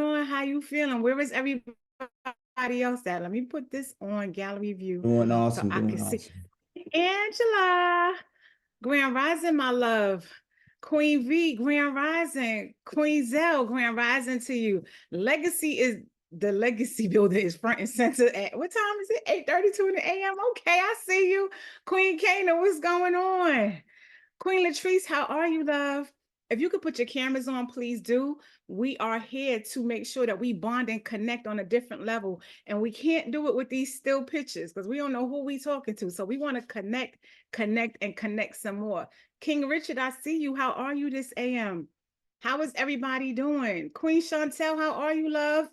on? How you feeling? Where is everybody else at? Let me put this on gallery view. Doing awesome, so I doing can awesome. see. Angela, Grand Rising, my love. Queen V, Grand Rising. Queen Zell, Grand Rising to you. Legacy is the legacy builder is front and center at what time is it? 8:32 in the a.m. Okay, I see you. Queen Kana, what's going on? Queen Latrice, how are you, love? If you could put your cameras on, please do. We are here to make sure that we bond and connect on a different level. And we can't do it with these still pictures because we don't know who we talking to. So we want to connect, and connect some more. King Richard, I see you. How are you this AM? How is everybody doing? Queen Chantel, how are you, love?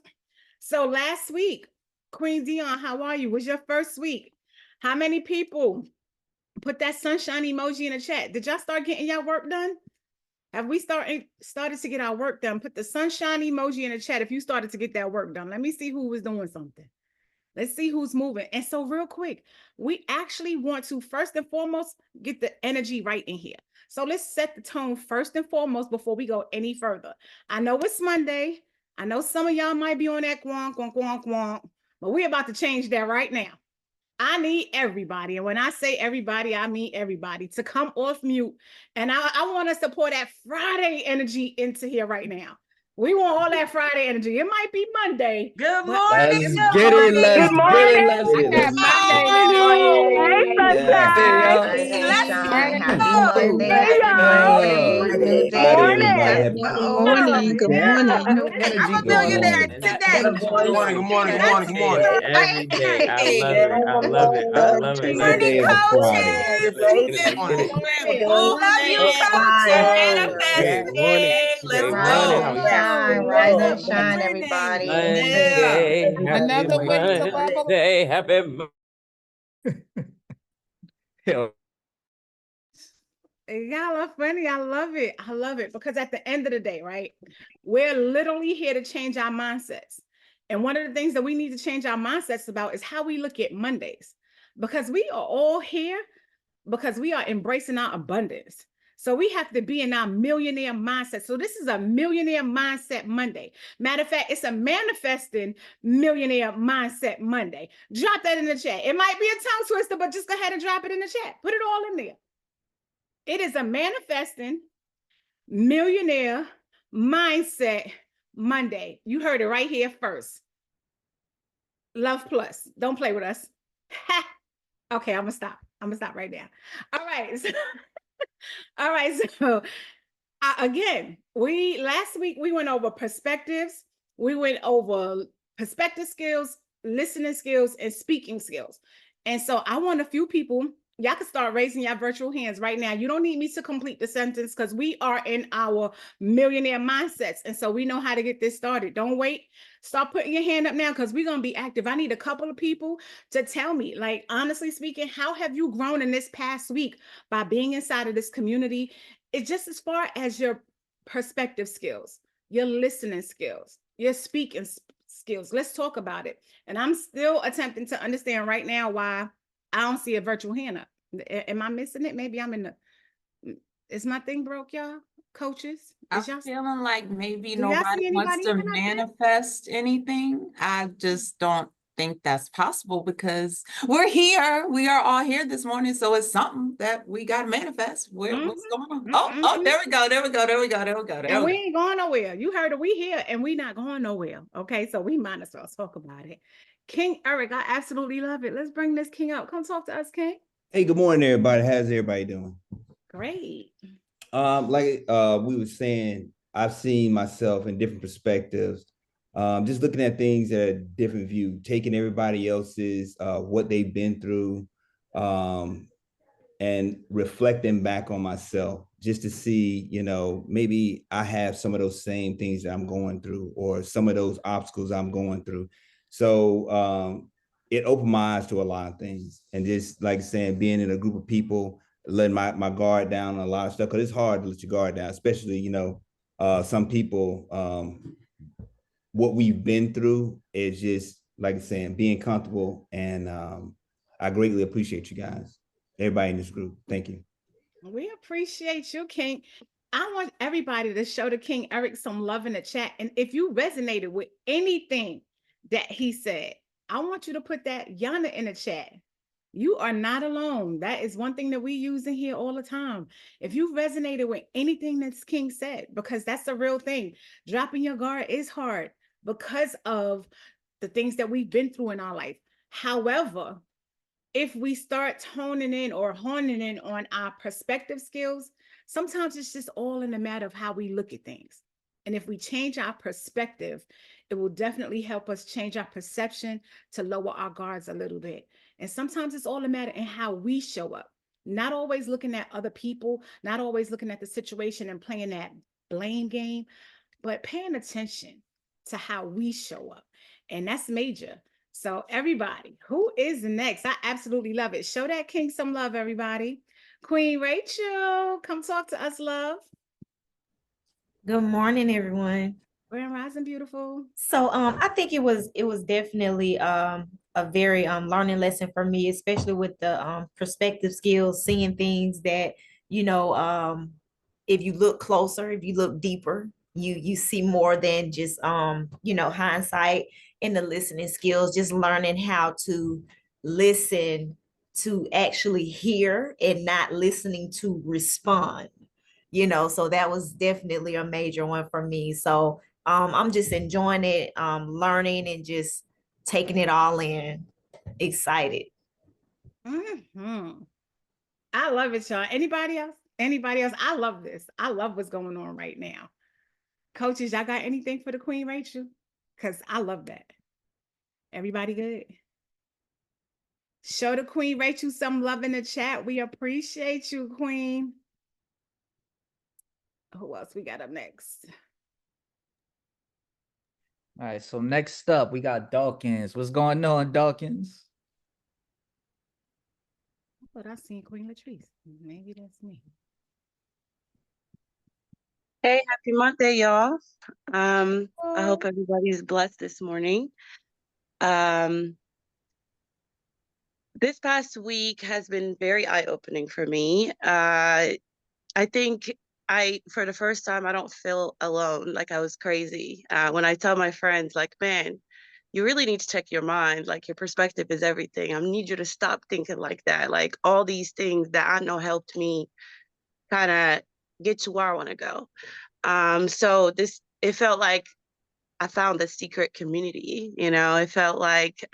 So last week, Queen Dion, how are you? Was your first week? How many people put that sunshine emoji in the chat? Did y'all start getting y'all work done? Have we started to get our work done? Put the sunshine emoji in the chat if you started to get that work done. Let me see who was doing something. Let's see who's moving. And so real quick, we actually want to first and foremost get the energy right in here. So let's set the tone first and foremost before we go any further. I know it's Monday. I know some of y'all might be on that quonk, quonk, quonk, quonk, but we're about to change that right now. I need everybody. And when I say everybody, I mean everybody to come off mute. And I want us to pour that Friday energy into here right now. We want all that Friday energy. It might be Monday. Good morning. Let's get it. Let's get it. Let's get it. Good morning. Every day. I love it. Morning, coaches. Good morning. Love you, coaches. Rise and shine, everybody. Another Wednesday. Happy Y'all are funny. I love it. Because at the end of the day, right, we're literally here to change our mindsets. And one of the things that we need to change our mindsets about is how we look at Mondays, because we are all here because we are embracing our abundance. So we have to be in our millionaire mindset. So this is a millionaire mindset Monday. Matter of fact, it's a manifesting millionaire mindset Monday. Drop that in the chat. It might be a tongue twister, but just go ahead and drop it in the chat. Put it all in there. It is a manifesting millionaire mindset Monday. You heard it right here first. Luhv Plus. Don't play with us. Okay, I'm gonna stop right now. All right. So again, last week we went over perspectives. We went over perspective skills, listening skills, and speaking skills. And so I want a few people. Y'all can start raising your virtual hands right now. You don't need me to complete the sentence because we are in our millionaire mindsets. And so we know how to get this started. Don't wait. Start putting your hand up now because we're going to be active. I need a couple of people to tell me, like, honestly speaking, how have you grown in this past week by being inside of this community? It's just as far as your perspective skills, your listening skills, your speaking skills. Let's talk about it. And I'm still attempting to understand right now why I don't see a virtual hand up. Am I missing it? Maybe I'm in the, is my thing broke, y'all? Coaches? I'm feeling like maybe nobody wants to manifest anything. I just don't think that's possible because we're here. We are all here this morning. So it's something that we got to manifest. What's going on? Oh, there we go. And we ain't going nowhere. You heard it. We here and we not going nowhere. Okay, so we might as well talk about it. King Eric, I absolutely love it. Let's bring this King up. Come talk to us, King. Hey, good morning, everybody. How's everybody doing? Great. Like we were saying, I've seen myself in different perspectives, just looking at things at a different view, taking everybody else's, what they've been through, and reflecting back on myself just to see, maybe I have some of those same things that I'm going through or some of those obstacles I'm going through. So it opened my eyes to a lot of things. And just like saying, being in a group of people, letting my guard down on a lot of stuff, because it's hard to let your guard down, especially, some people, what we've been through is just, like saying, being comfortable. And I greatly appreciate you guys, everybody in this group. Thank you. We appreciate you, King. I want everybody to show the King Eric some love in the chat. And if you resonated with anything that he said, I want you to put that Yana in the chat. You are not alone. That is one thing that we use in here all the time. If you resonated with anything that King said, because that's the real thing, dropping your guard is hard because of the things that we've been through in our life. However, if we start honing in on our perspective skills, sometimes it's just all in the matter of how we look at things. And if we change our perspective, it will definitely help us change our perception to lower our guards a little bit. And sometimes it's all a matter in how we show up, not always looking at other people, not always looking at the situation and playing that blame game, but paying attention to how we show up. And that's major. So everybody, who is next? I absolutely love it. Show that King some love, everybody. Queen Rachel, come talk to us, love. Good morning, everyone. Grand Rising, beautiful. So I think it was definitely a very learning lesson for me, especially with the perspective skills, seeing things that, you know, if you look closer, if you look deeper, you see more than just you know, hindsight, and the listening skills, just learning how to listen, to actually hear and not listening to respond. You know, so that was definitely a major one for me. So I'm just enjoying it, learning and just taking it all in. Excited. Mm-hmm. I love it, y'all. Anybody else? Anybody else? I love this. I love what's going on right now. Coaches, y'all got anything for the Queen Rachel? Because I love that. Everybody good? Show the Queen Rachel some love in the chat. We appreciate you, Queen. Who else we got up next? All right, so next up, we got Dawkins. What's going on, Dawkins? I thought I seen Queen Latrice. Maybe that's me. Hey, happy Monday, y'all. I hope everybody's blessed this morning. This past week has been very eye-opening for me. I think for the first time, I don't feel alone, like I was crazy. When I tell my friends, like, man, you really need to check your mind, like your perspective is everything. I need you to stop thinking like that. Like all these things that I know helped me kind of get to where I want to go. So it felt like I found a secret community, you know, it felt like,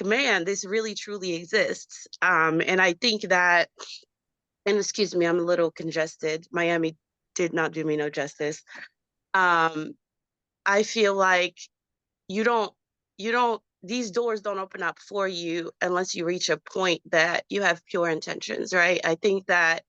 man, this really truly exists. And I think that, and excuse me, I'm a little congested. Miami did not do me no justice. I feel like these doors don't open up for you unless you reach a point that you have pure intentions, right? I think that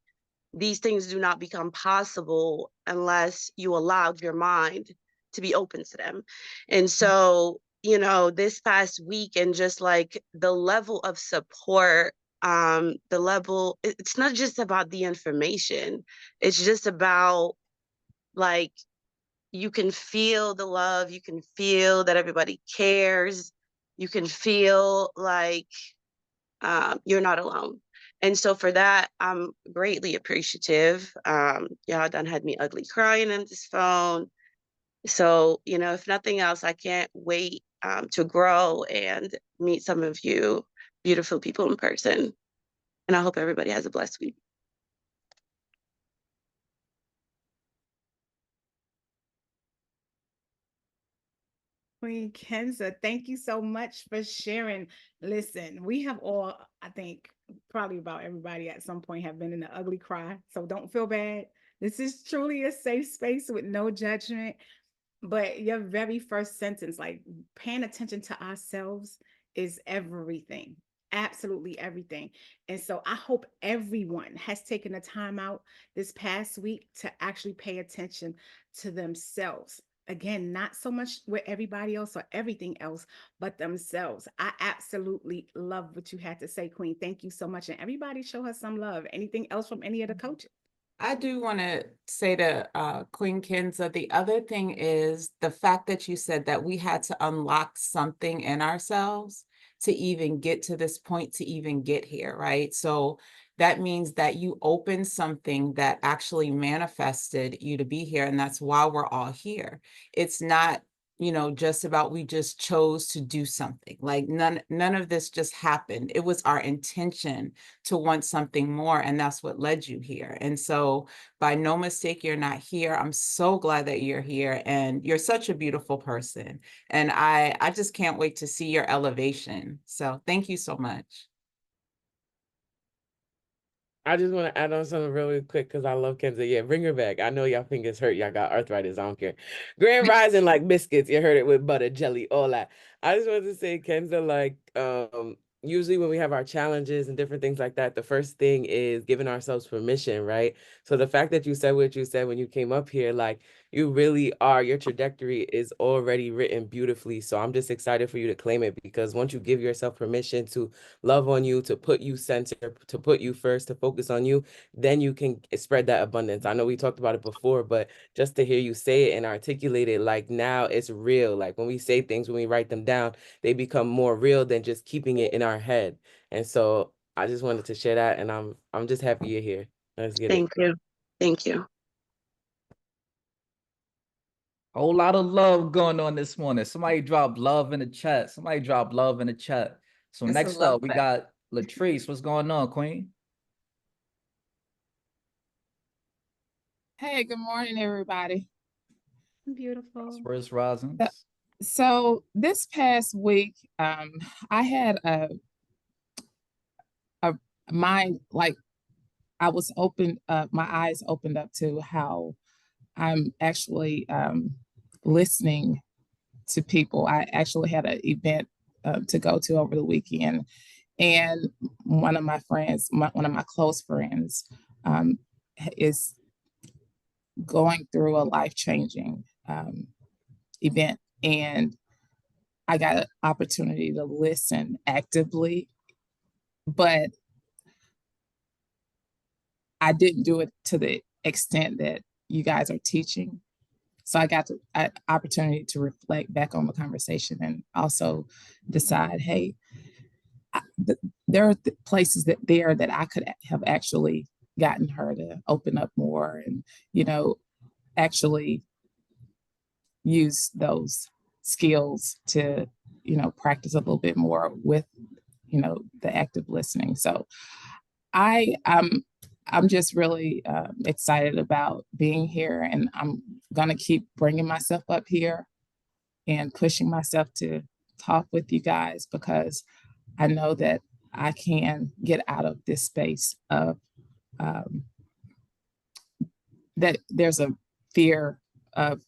these things do not become possible unless you allowed your mind to be open to them. And so, you know, this past week and just like the level of support, it's not just about the information. It's just about like, you can feel the love, you can feel that everybody cares, you can feel like you're not alone. And so for that, I'm greatly appreciative. Y'all done had me ugly crying on this phone. So, you know, if nothing else, I can't wait to grow and meet some of you beautiful people in person. And I hope everybody has a blessed week. Queen Kenza, thank you so much for sharing. Listen, we have all, I think, probably about everybody at some point have been in the ugly cry. So don't feel bad. This is truly a safe space with no judgment. But your very first sentence, like paying attention to ourselves, is everything. Absolutely everything. And so I hope everyone has taken the time out this past week to actually pay attention to themselves. Again, not so much with everybody else or everything else, but themselves. I absolutely love what you had to say, Queen. Thank you so much. And everybody show her some love. Anything else from any of the coaches? I do want to say to Queen Kenza, the other thing is the fact that you said that we had to unlock something in ourselves to even get to this point, to even get here, right? So that means that you opened something that actually manifested you to be here. And that's why we're all here. It's not, you know, just about we just chose to do something. Like none of this just happened. It was our intention to want something more, and that's what led you here. And so by no mistake, you're not here. I'm so glad that you're here, and you're such a beautiful person. And I just can't wait to see your elevation. So thank you so much. I just want to add on something really quick because I love Kenza. Yeah, bring her back. I know y'all fingers hurt. Y'all got arthritis. I don't care. Grand Rising like biscuits. You heard it with butter, jelly, all that. I just wanted to say, Kenza, like, usually when we have our challenges and different things like that, the first thing is giving ourselves permission, right? So the fact that you said what you said when you came up here, like, you really are, your trajectory is already written beautifully. So I'm just excited for you to claim it, because once you give yourself permission to love on you, to put you center, to put you first, to focus on you, then you can spread that abundance. I know we talked about it before, but just to hear you say it and articulate it, like now it's real. Like when we say things, when we write them down, they become more real than just keeping it in our head. And so I just wanted to share that, and I'm just happy you're here. Let's get it. Thank you. Thank you. Whole lot of love going on this morning. Somebody drop love in the chat. Somebody drop love in the chat. So It's a next love up, we got Latrice. What's going on, Queen? Hey, good morning, everybody. Beautiful. First Risings. So this past week, I had a mind, like I was open, my eyes opened up to how I'm actually listening to people. I actually had an event to go to over the weekend, and one of my friends, one of my close friends, is going through a life-changing event, and I got an opportunity to listen actively, but I didn't do it to the extent that you guys are teaching. So I got an opportunity to reflect back on the conversation and also decide, hey, there are places that I could have actually gotten her to open up more and, you know, actually use those skills to, you know, practice a little bit more with, you know, the active listening. So I'm just really excited about being here, and I'm gonna keep bringing myself up here and pushing myself to talk with you guys, because I know that I can get out of this space of that there's a fear of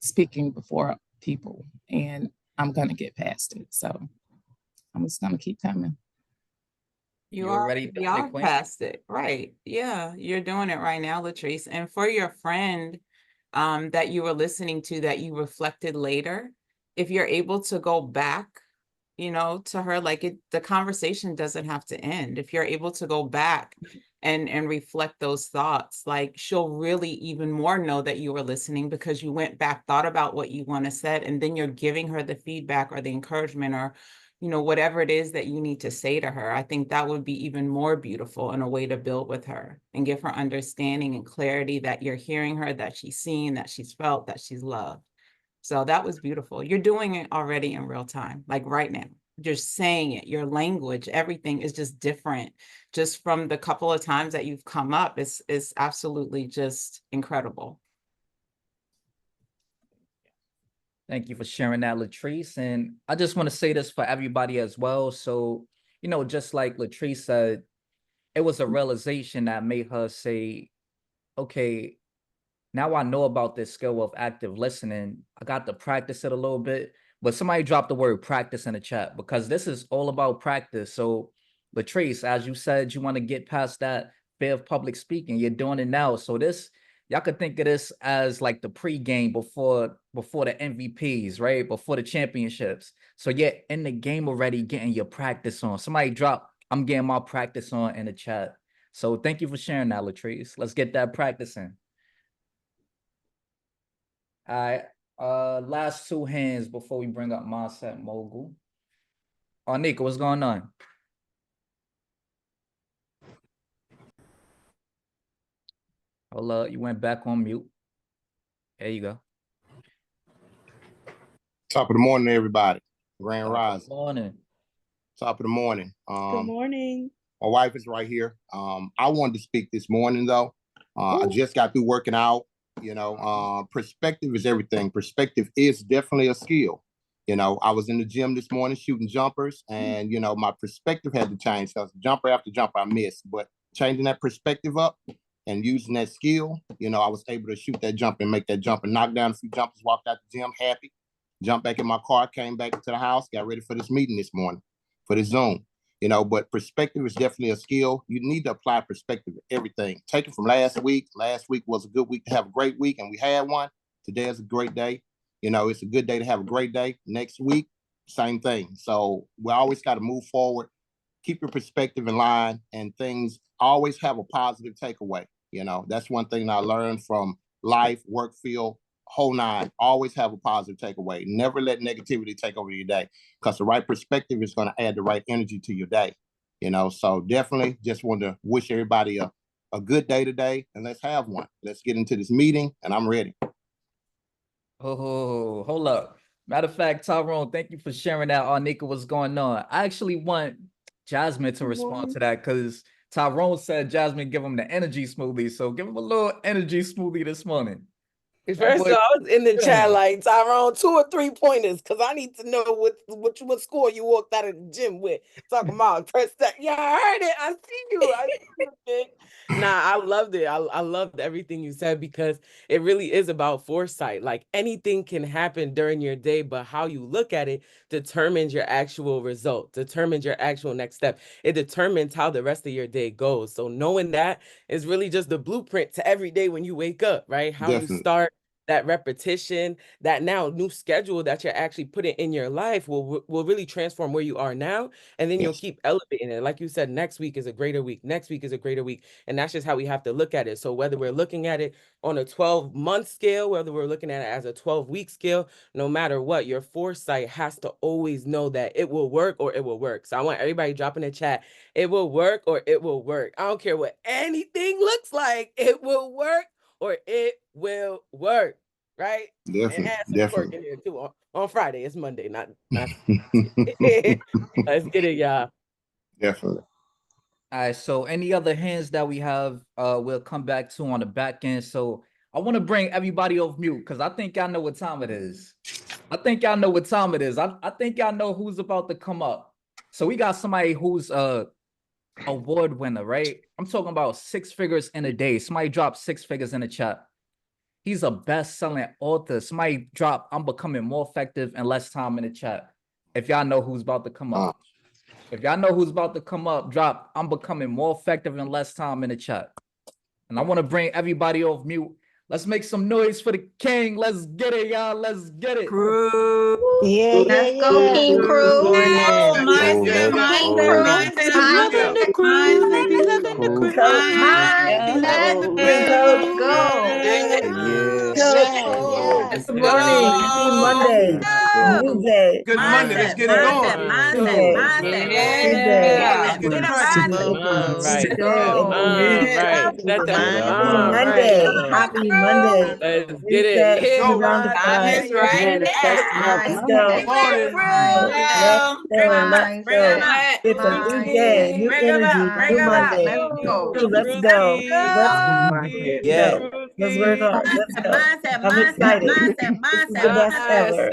speaking before people, and I'm gonna get past it. So I'm just gonna keep coming. You already doing it, are Queen? past it, right? Yeah, you're doing it right now, Latrice. And for your friend that you were listening to, that you reflected later, if you're able to go back, you know, to her, like the conversation doesn't have to end. If you're able to go back and reflect those thoughts, like she'll really even more know that you were listening, because you went back, thought about what you want to said, and then you're giving her the feedback or the encouragement, or you know, whatever it is that you need to say to her. I think that would be even more beautiful, and a way to build with her and give her understanding and clarity that you're hearing her, that she's seen, that she's felt, that she's loved. So that was beautiful. You're doing it already in real time, like right now. You're saying it, your language, everything is just different. Just from the couple of times that you've come up, it's absolutely just incredible. Thank you for sharing that, Latrice. And I just want to say this for everybody as well. So, you know, just like Latrice said, it was a realization that made her say, okay, now I know about this skill of active listening. I got to practice it a little bit, but somebody dropped the word practice in the chat, because this is all about practice. So Latrice, as you said, you want to get past that fear of public speaking. You're doing it now. So this, y'all could think of this as like the pregame before the MVPs, right? Before the championships. So you're in the game already, getting your practice on. Somebody drop, I'm getting my practice on in the chat. So thank you for sharing that, Latrice. Let's get that practice in. All right. Last two hands before we bring up Mindset Mogul. Nika, what's going on? Hold up, you went back on mute. There you go. Top of the morning, everybody. Grand Rise. Good morning. Top of the morning. Good morning. My wife is right here. I wanted to speak this morning though. I just got through working out. You know, perspective is everything. Perspective is definitely a skill. You know, I was in the gym this morning shooting jumpers, and you know, my perspective had to change because jumper after jumper I missed. But changing that perspective up and using that skill, you know, I was able to shoot that jump and make that jump and knock down a few jumpers, walked out the gym happy, jumped back in my car, came back to the house, got ready for this meeting this morning for the Zoom. You know, but perspective is definitely a skill. You need to apply perspective to everything. Take it from last week. Last week was a good week to have a great week, and we had one. Today is a great day. You know, it's a good day to have a great day. Next week, same thing. So we always got to move forward, keep your perspective in line, and things always have a positive takeaway. You know, that's one thing I learned from life, work field, whole nine. Always have a positive takeaway. Never let negativity take over your day, because the right perspective is going to add the right energy to your day. You know, so definitely just want to wish everybody a good day today, and let's have one. Let's get into this meeting, and I'm ready. Oh, hold up. Matter of fact, Tyrone, thank you for sharing that. Nika, what's going on? I actually want Jasmine to respond to that, because Tyrone said Jasmine give him the energy smoothie. So give him a little energy smoothie this morning. First of all, I was in the chat like, Tyrone, 2 or 3 pointers, because I need to know what score you walked out of the gym with. Talking about press that. Yeah, I heard it. I see you. Nah, I loved it. I loved everything you said, because it really is about foresight. Like, anything can happen during your day, but how you look at it determines your actual result, determines your actual next step. It determines how the rest of your day goes. So knowing that is really just the blueprint to every day when you wake up, right? How Definitely. you start, that repetition, that now new schedule that you're actually putting in your life will really transform where you are now. And then you'll keep elevating it. Like you said, next week is a greater week. Next week is a greater week. And that's just how we have to look at it. So whether we're looking at it on a 12-month scale, whether we're looking at it as a 12-week scale, no matter what, your foresight has to always know that it will work or it will work. So I want everybody dropping in the chat, it will work or it will work. I don't care what anything looks like, it will work or it will work, right? Definitely, and add some definitely. work in here too. On Friday, it's Monday, not. Let's get it, y'all. Definitely. All right, so any other hands that we have, we'll come back to on the back end. So I want to bring everybody off mute, because I think y'all know what time it is. I think y'all know what time it is. I think y'all know who's about to come up. So we got somebody who's award winner, right? I'm talking about 6 figures in a day. Somebody dropped 6 figures in the chat. He's a best-selling author. Somebody drop, I'm becoming more effective in less time in the chat. If y'all know who's about to come up. If y'all know who's about to come up, drop, I'm becoming more effective in less time in the chat. And I want to bring everybody off mute. Let's make some noise for the king. Let's get it, y'all. Let's get it. Yeah, Let's go, King Crew. Mindset, King Crew. Mindset, the crew. Loving the crew. Mindset, Coach. go. Yes. Good morning. Happy Monday. New day. Good Monday. Let's get it going. Let's get it Monday. Happy Monday. Let's get it. Reset, around the clock. Let's go. Let's go. It's a new day, new energy, new Monday. Let's go. Let's go. Let's work hard. Let's go. I'm excited. This is the best ever.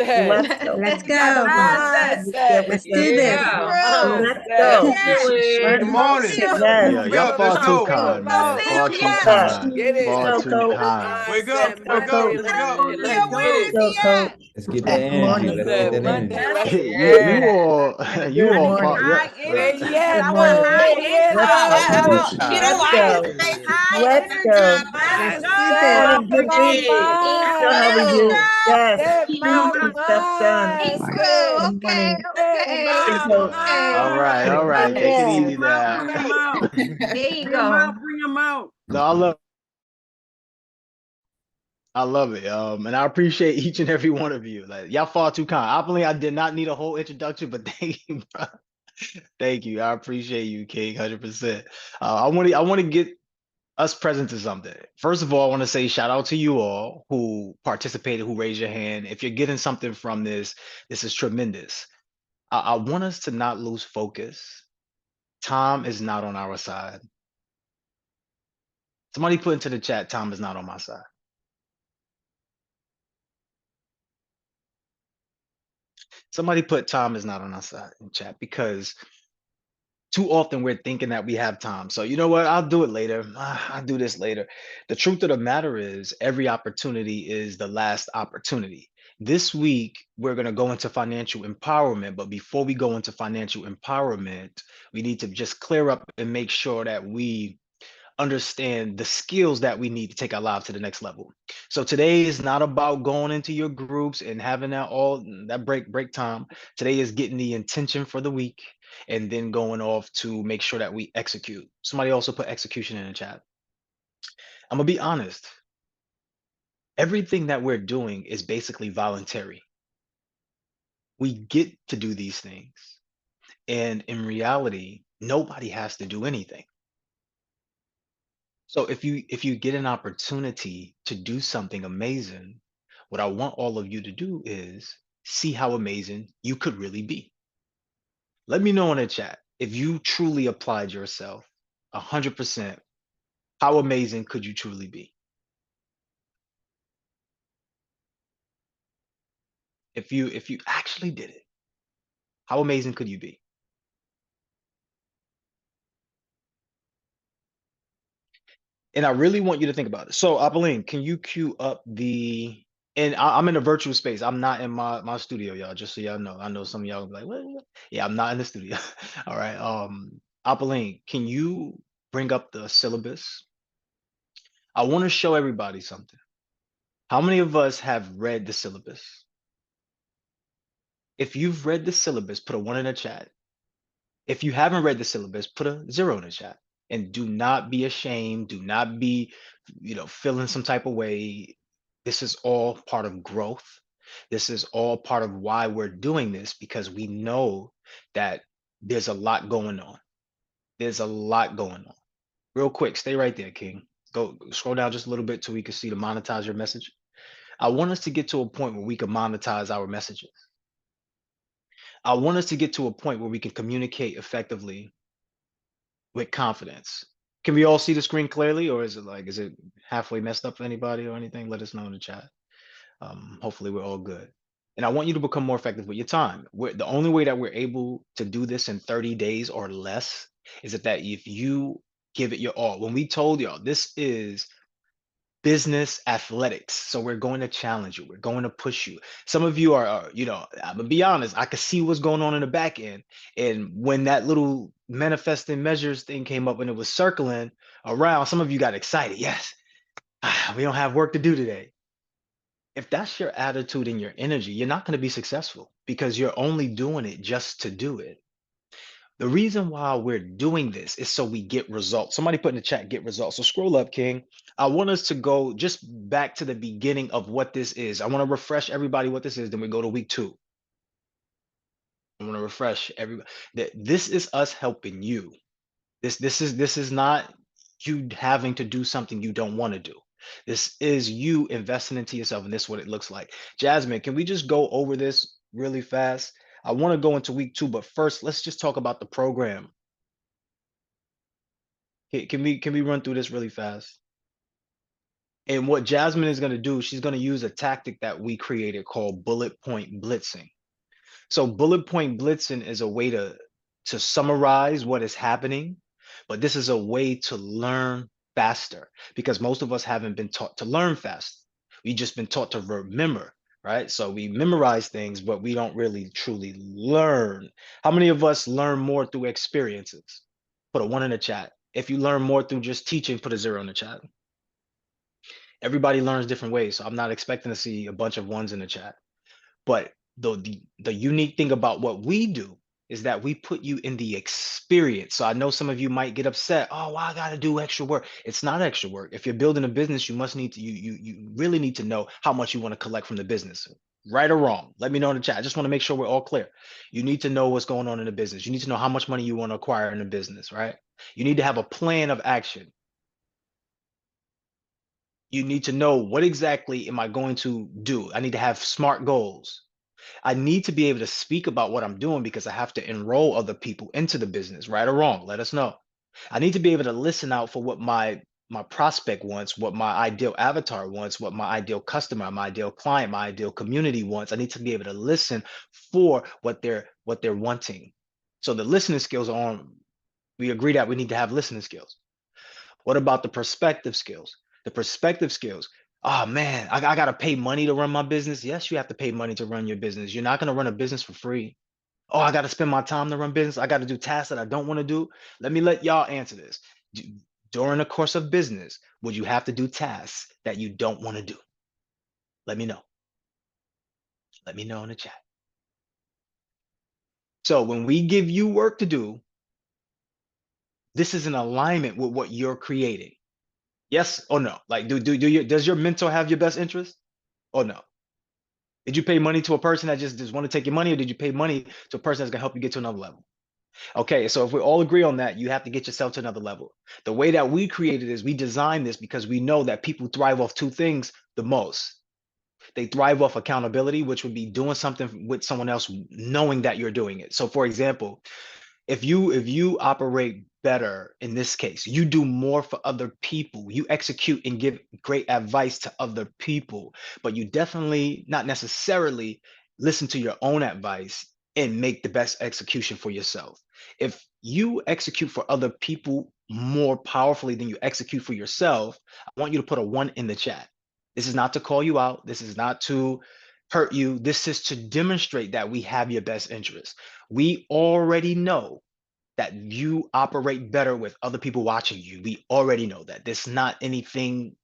Let's go. Let's go. Let's do this. Let's go. Good morning. Yes. Y'all far too kind, man. Far too kind. Far too kind. Wake up. Let's go. Let's get that energy. Let's get that energy. You all far. Let's go. Morning, good week. You know how we do. Yes. Stuff done. Good morning. All right. Take it easy now. There you go. Bring them out. No, I love it. And I appreciate each and every one of you. Like, y'all far too kind. I did not need a whole introduction, but thank you, bro. Thank you. I appreciate you, King, 100%. I want to get us present to something. First of all, I want to say shout out to you all who participated, who raised your hand. If you're getting something from this, this is tremendous. I want us to not lose focus. Time is not on our side. Somebody put into the chat, time is not on my side. Somebody put time is not on our side in chat, because too often we're thinking that we have time. So you know what? I'll do it later. I'll do this later. The truth of the matter is every opportunity is the last opportunity. This week, we're going to go into financial empowerment. But before we go into financial empowerment, we need to just clear up and make sure that we understand the skills that we need to take our lives to the next level. So today is not about going into your groups and having that break time. Today is getting the intention for the week and then going off to make sure that we execute. Somebody also put execution in the chat. I'm gonna be honest. Everything that we're doing is basically voluntary. We get to do these things. And in reality, nobody has to do anything. So if you get an opportunity to do something amazing, what I want all of you to do is see how amazing you could really be. Let me know in the chat if you truly applied yourself 100%. How amazing could you truly be? If you actually did it, how amazing could you be? And I really want you to think about it. So, Apolline, can you queue up the? And I'm in a virtual space. I'm not in my studio, y'all. Just so y'all know. I know some of y'all will be like, what? Yeah, I'm not in the studio. All right. Apolline, can you bring up the syllabus? I want to show everybody something. How many of us have read the syllabus? If you've read the syllabus, put a 1 in the chat. If you haven't read the syllabus, put a 0 in the chat. And do not be ashamed. Do not be, feeling some type of way. This is all part of growth. This is all part of why we're doing this, because we know that there's a lot going on. There's a lot going on. Real quick, stay right there, King. Go scroll down just a little bit till we can see to monetize your message. I want us to get to a point where we can monetize our messages. I want us to get to a point where we can communicate effectively with confidence. Can we all see the screen clearly, or is it halfway messed up for anybody or anything? Let us know in the chat. Hopefully we're all good. And I want you to become more effective with your time. The only way that we're able to do this in 30 days or less is that if you give it your all. When we told y'all, this is business athletics. So we're going to challenge you. We're going to push you. Some of you are, I'm gonna be honest, I could see what's going on in the back end. And when that little manifesting measures thing came up and it was circling around, some of you got excited. Yes, we don't have work to do today. If that's your attitude and your energy, you're not going to be successful, because you're only doing it just to do it. The reason why we're doing this is so we get results. Somebody put in the chat, get results. So scroll up, King. I want us to go just back to the beginning of what this is. I want to refresh everybody what this is. Then we go to week 2. I want to refresh everybody that this is us helping you. This is not you having to do something you don't want to do. This is you investing into yourself, and this is what it looks like. Jasmine, can we just go over this really fast? I want to go into week 2, but first, let's just talk about the program. Can we run through this really fast? And what Jasmine is going to do, she's going to use a tactic that we created called bullet point blitzing. So bullet point blitzing is a way to summarize what is happening, but this is a way to learn faster, because most of us haven't been taught to learn fast. We've just been taught to remember, right? So we memorize things, but we don't really truly learn. How many of us learn more through experiences? Put a 1 in the chat. If you learn more through just teaching, put a 0 in the chat. Everybody learns different ways, so I'm not expecting to see a bunch of 1s in the chat. But the unique thing about what we do is that we put you in the experience. So I know some of you might get upset. Oh, well, I got to do extra work. It's not extra work. If you're building a business, you must need to, you really need to know how much you want to collect from the business. Right or wrong, let me know in the chat. I just want to make sure we're all clear. You need to know what's going on in the business. You need to know how much money you want to acquire in the business, right? You need to have a plan of action. You need to know, what exactly am I going to do? I need to have SMART goals. I need to be able to speak about what I'm doing because I have to enroll other people into the business, right or wrong. Let us know. I need to be able to listen out for what my prospect wants, what my ideal avatar wants, what my ideal customer, my ideal client, my ideal community wants. I need to be able to listen for what they're wanting. So the listening skills are on. We agree that we need to have listening skills. What about the perspective skills? The perspective skills. Oh man, I got to pay money to run my business. Yes, you have to pay money to run your business. You're not going to run a business for free. Oh, I got to spend my time to run business. I got to do tasks that I don't want to do. Let me let y'all answer this. During the course of business, would you have to do tasks that you don't want to do? Let me know. Let me know in the chat. So when we give you work to do, this is in alignment with what you're creating. Yes or no? Like, does your mentor have your best interest or no? Did you pay money to a person that just want to take your money, or did you pay money to a person that's gonna help you get to another level? Okay, so if we all agree on that, you have to get yourself to another level. The way that we created is we designed this because we know that people thrive off two things the most. They thrive off accountability, which would be doing something with someone else, knowing that you're doing it. So for example, if you operate better in this case, you do more for other people, you execute and give great advice to other people, but you definitely not necessarily listen to your own advice and make the best execution for yourself. If you execute for other people more powerfully than you execute for yourself, I want you to put a 1 in the chat. This is not to call you out, this is not to hurt you, this is to demonstrate that we have your best interest. We already know that you operate better with other people watching you. We already know that. There's not anything,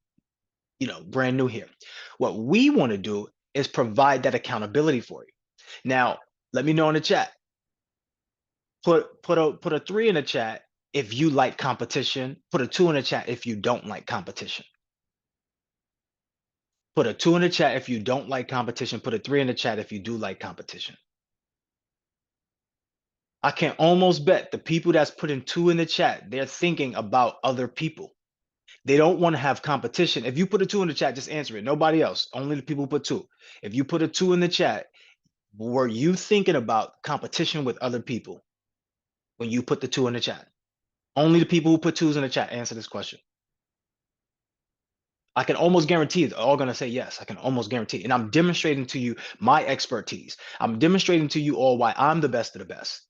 brand new here. What we want to do is provide that accountability for you. Now, let me know in the chat. Put a 3 in the chat if you like competition. Put a 2 in the chat if you don't like competition. Put a 2 in the chat if you don't like competition. Put a 3 in the chat if you do like competition. I can almost bet the people that's putting 2 in the chat, they're thinking about other people. They don't want to have competition. If you put a 2 in the chat, just answer it. Nobody else. Only the people who put 2. If you put a 2 in the chat, were you thinking about competition with other people when you put the 2 in the chat? Only the people who put 2s in the chat answer this question. I can almost guarantee they're all going to say yes. I can almost guarantee. And I'm demonstrating to you my expertise. I'm demonstrating to you all why I'm the best of the best.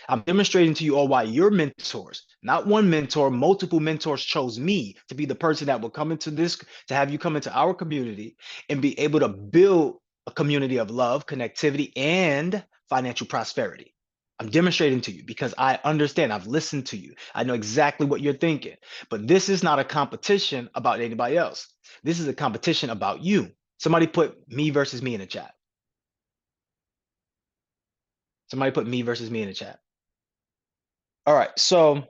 I'm demonstrating to you all why your mentors, not one mentor, multiple mentors chose me to be the person that will come into this, to have you come into our community and be able to build a community of love, connectivity, and financial prosperity. I'm demonstrating to you because I understand. I've listened to you. I know exactly what you're thinking. But this is not a competition about anybody else. This is a competition about you. Somebody put me versus me in the chat. Somebody put me versus me in the chat. All right, so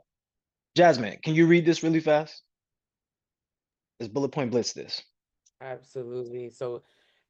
Jasmine, can you read this really fast? Let's bullet point blitz this. Absolutely. So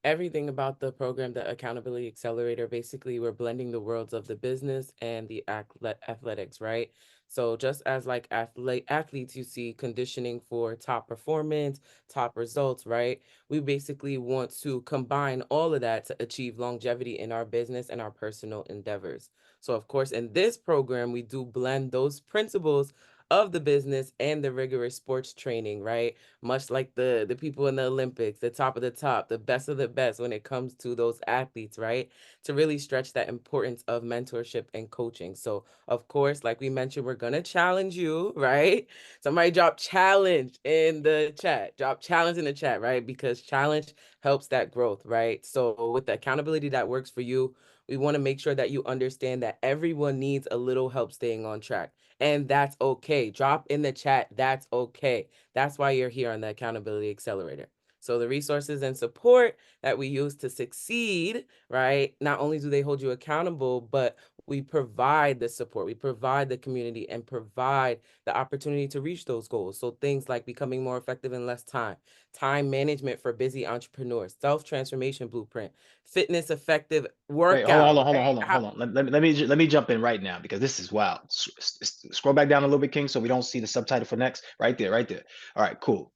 everything about the program, the Accountability Accelerator, basically we're blending the worlds of the business and the athletics, right? So just as like athletes, you see conditioning for top performance, top results, right? We basically want to combine all of that to achieve longevity in our business and our personal endeavors. So of course, in this program, we do blend those principles of the business and the rigorous sports training, right? Much like the people in the Olympics, the top of the top, the best of the best when it comes to those athletes, right? To really stretch that importance of mentorship and coaching. So, of course, like we mentioned, we're going to challenge you, right? Somebody drop challenge in the chat. Drop challenge in the chat, right? Because challenge helps that growth, right? So, with the accountability that works for you, we want to make sure that you understand that everyone needs a little help staying on track. And that's okay. Drop in the chat. That's okay. That's why you're here on the Accountability Accelerator. So the resources and support that we use to succeed, right? Not only do they hold you accountable, but we provide the support, we provide the community, and provide the opportunity to reach those goals. So things like becoming more effective in less time, time management for busy entrepreneurs, self-transformation blueprint, fitness effective Wait, workout. hold on. Let me jump in right now because this is wild. Scroll back down a little bit, King, so we don't see the subtitle for next. Right there. All right, cool.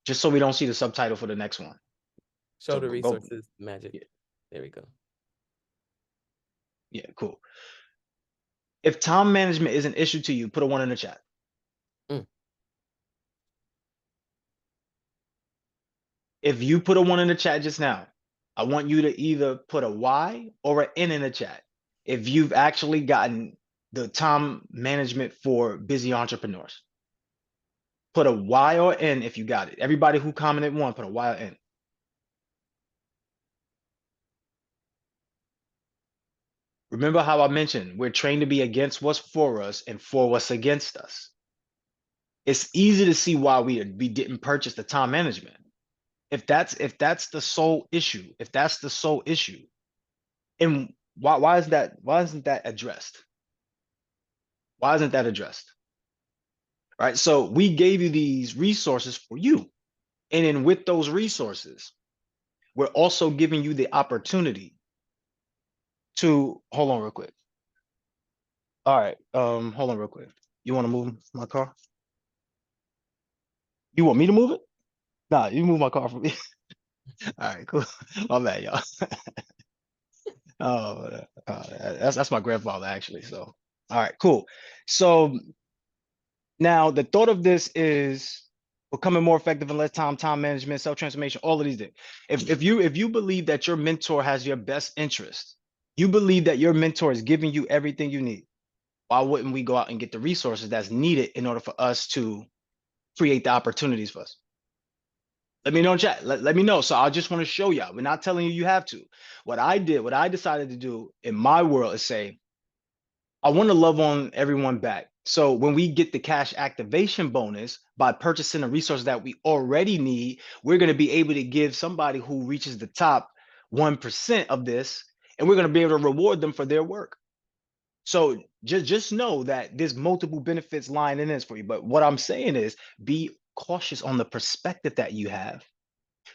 just so we don't see the subtitle for the next one. Show So the go. resources magic. Yeah. There we go. Yeah, cool. If time management is an issue to you, put a 1 in the chat. If you put a 1 in the chat just now, I want you to either put a Y or an N in the chat if you've actually gotten the time management for busy entrepreneurs. Put a Y or N if you got it. Everybody who commented 1, put a Y or N. Remember how I mentioned we're trained to be against what's for us and for what's against us. It's easy to see why we didn't purchase the time management. If that's the sole issue, and why isn't that addressed? Why isn't that addressed? Right? So we gave you these resources for you. And then with those resources, we're also giving you the opportunity to hold on real quick. All right. Hold on real quick. You want to move my car? You want me to move it? Nah, you move my car for me. All right, cool. My bad, y'all. Oh, that's my grandfather actually. So, all right, cool. So now the thought of this is becoming more effective in less time, time management, self-transformation, all of these things. If you believe that your mentor has your best interest, you believe that your mentor is giving you everything you need, why wouldn't we go out and get the resources that's needed in order for us to create the opportunities for us? Let me know in chat. Let me know. So I just want to show y'all. We're not telling you have to. What I decided to do in my world is say, I want to love on everyone back. So when we get the cash activation bonus by purchasing the resources that we already need, we're going to be able to give somebody who reaches the top 1% of this, and we're going to be able to reward them for their work. So just know that there's multiple benefits lying in this for you. But what I'm saying is be cautious on the perspective that you have.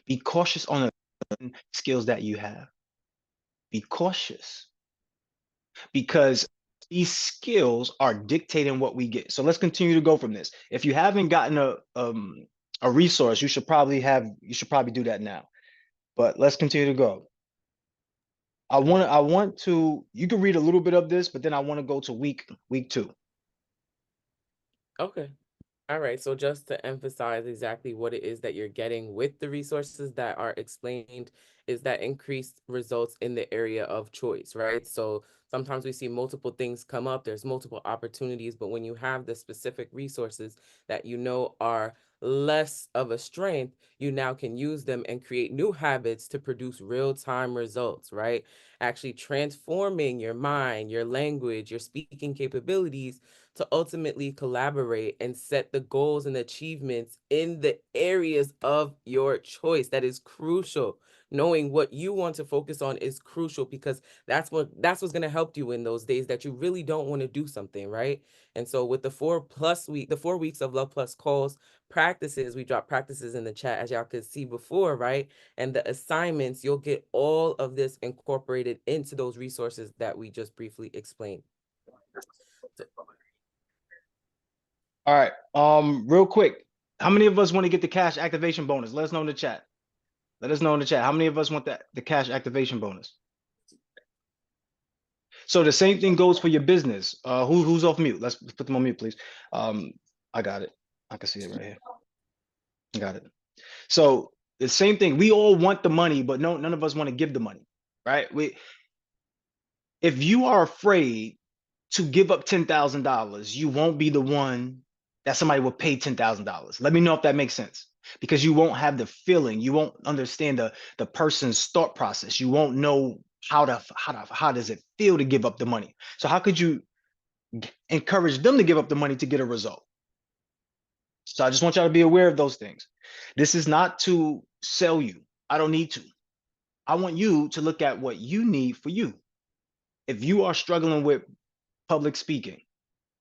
Be cautious on the skills that you have. Be cautious because these skills are dictating what we get. So let's continue to go from this. If you haven't gotten a resource, you should probably do that now. But let's continue to go. I want to, you can read a little bit of this, but then I want to go to week 2. Okay. All right. So just to emphasize exactly what it is that you're getting with the resources that are explained is that increased results in the area of choice, right? So sometimes we see multiple things come up, there's multiple opportunities, but when you have the specific resources that you know are less of a strength, you now can use them and create new habits to produce real-time results, right? Actually transforming your mind, your language, your speaking capabilities to ultimately collaborate and set the goals and achievements in the areas of your choice. That is crucial. Knowing what you want to focus on is crucial because that's what's going to help you in those days that you really don't want to do something, right? And so with the 4 weeks of Luhv Plus calls, practices, we drop practices in the chat as y'all could see before, right? And the assignments, you'll get all of this incorporated into those resources that we just briefly explained. All right. Real quick, how many of us want to get the cash activation bonus? Let us know in the chat. Let us know in the chat. How many of us want the cash activation bonus? So the same thing goes for your business. Who's off mute? Let's put them on mute, please. I got it. I can see it right here. I got it. So the same thing. We all want the money, but none of us want to give the money, right? If you are afraid to give up $10,000, you won't be the one that somebody will pay $10,000. Let me know if that makes sense. Because you won't have the feeling, you won't understand the person's thought process. You won't know how does it feel to give up the money. So how could you encourage them to give up the money to get a result? So I just want y'all to be aware of those things. This is not to sell you. I don't need to. I want you to look at what you need for you. If you are struggling with public speaking,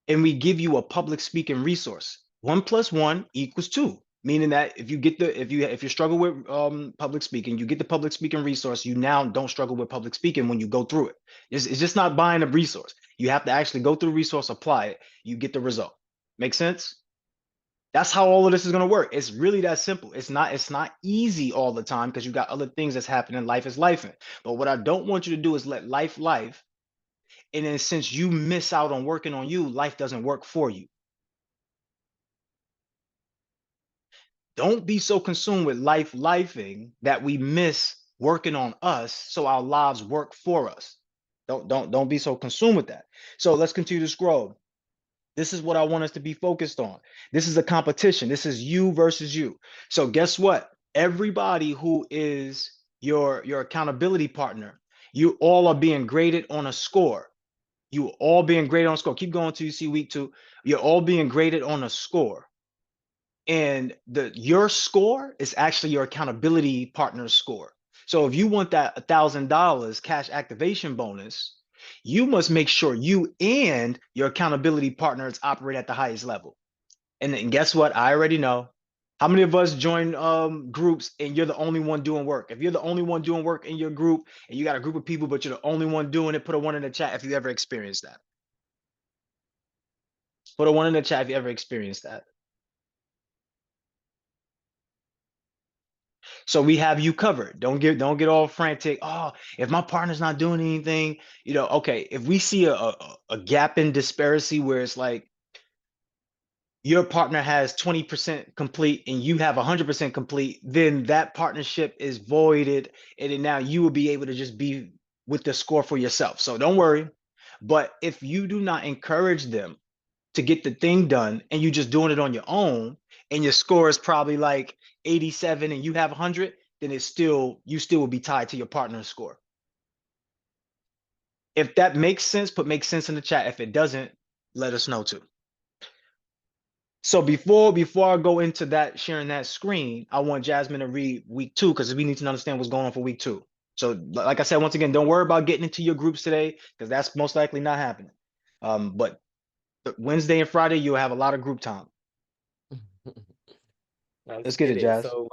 and we give you a public speaking resource, 1 + 1 = 2, meaning that if you struggle with public speaking, you get the public speaking resource, you now don't struggle with public speaking when you go through it. It's just not buying a resource. You have to actually go through the resource, apply it, you get the result. Make sense? That's how all of this is going to work. It's really that simple. It's not easy all the time because you got other things that's happening. Life is life. But what I don't want you to do is let life life. And then since you miss out on working on you, life doesn't work for you. Don't be so consumed with life lifing that we miss working on us so our lives work for us. Don't be so consumed with that. So let's continue to scroll. This is what I want us to be focused on. This is a competition. This is you versus you. So guess what? Everybody who is your accountability partner, you all are being graded on a score. You all being graded on a score. Keep going till you see week 2. You're all being graded on a score. And your score is actually your accountability partner's score. So if you want that $1,000 cash activation bonus, you must make sure you and your accountability partners operate at the highest level. And then guess what? I already know. How many of us join groups and you're the only one doing work? If you're the only one doing work in your group and you got a group of people, but you're the only one doing it, put a 1 in the chat if you ever experienced that. Put a 1 in the chat if you ever experienced that. So we have you covered. Don't get all frantic. Oh, if my partner's not doing anything, okay. If we see a gap in disparity where it's like your partner has 20% complete and you have 100% complete, then that partnership is voided, and then now you will be able to just be with the score for yourself. So don't worry. But if you do not encourage them to get the thing done and you just doing it on your own and your score is probably like 87 and you have 100, then you still will be tied to your partner's score. If that makes sense, make sense in the chat. If it doesn't, let us know too. So before I go into that, sharing that screen, I want Jasmine to read week 2 because we need to understand what's going on for week 2. So like I said, once again, don't worry about getting into your groups today because that's most likely not happening. But Wednesday and Friday, you'll have a lot of group time. Let's get it, Jazz. So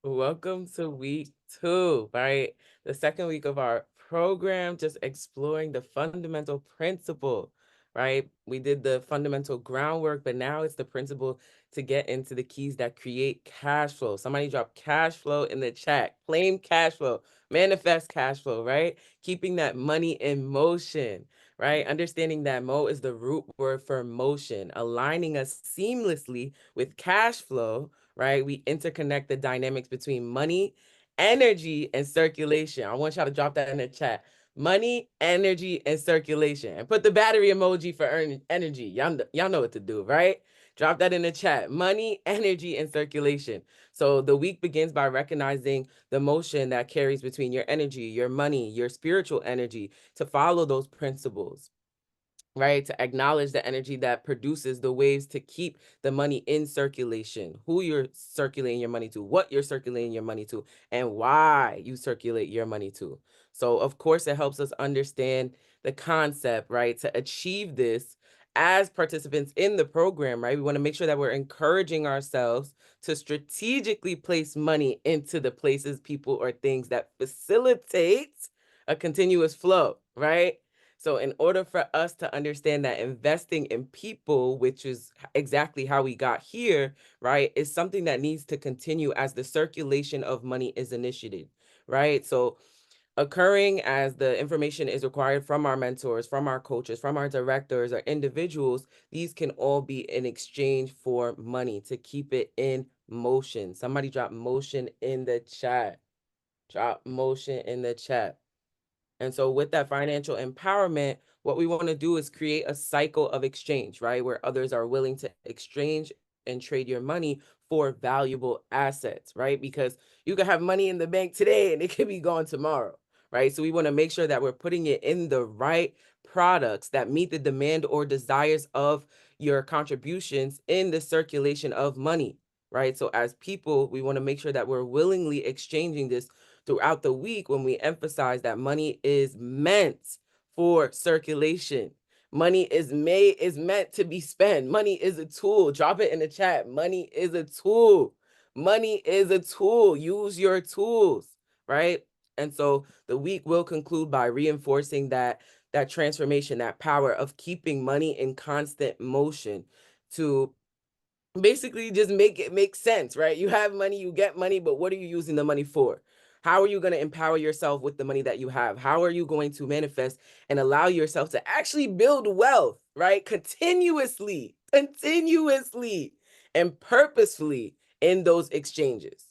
welcome to week 2, right? The second week of our program, just exploring the fundamental principle, right? We did the fundamental groundwork, but now it's the principle to get into the keys that create cash flow. Somebody drop cash flow in the chat. Claim cash flow, manifest cash flow, right? Keeping that money in motion, right? Understanding that mo is the root word for motion, aligning us seamlessly with cash flow, right? We interconnect the dynamics between money, energy, and circulation. I want y'all to drop that in the chat. Money, energy, and circulation. And put the battery emoji for energy. Y'all know what to do, right? Drop that in the chat. Money, energy, and circulation. So the week begins by recognizing the motion that carries between your energy, your money, your spiritual energy, to follow those principles, right? To acknowledge the energy that produces the waves to keep the money in circulation, who you're circulating your money to, what you're circulating your money to, and why you circulate your money to. So of course, it helps us understand the concept, right? To achieve this as participants in the program, right? We want to make sure that we're encouraging ourselves to strategically place money into the places, people, or things that facilitate a continuous flow, right? So in order for us to understand that investing in people, which is exactly how we got here, right, is something that needs to continue as the circulation of money is initiated, right? So occurring as the information is required from our mentors, from our coaches, from our directors or individuals, these can all be in exchange for money to keep it in motion. Somebody drop motion in the chat. Drop motion in the chat. And so with that financial empowerment, what we want to do is create a cycle of exchange, right? Where others are willing to exchange and trade your money for valuable assets, right? Because you can have money in the bank today and it could be gone tomorrow, right? So we want to make sure that we're putting it in the right products that meet the demand or desires of your contributions in the circulation of money, right? So as people, we want to make sure that we're willingly exchanging this throughout the week when we emphasize that money is meant for circulation. Money is meant to be spent. Money is a tool. Drop it in the chat. Money is a tool. Money is a tool. Use your tools, right? And so the week will conclude by reinforcing that transformation, that power of keeping money in constant motion to basically just make it make sense, right? You have money, you get money, but what are you using the money for? How are you going to empower yourself with the money that you have? How are you going to manifest and allow yourself to actually build wealth, right? Continuously and purposefully in those exchanges.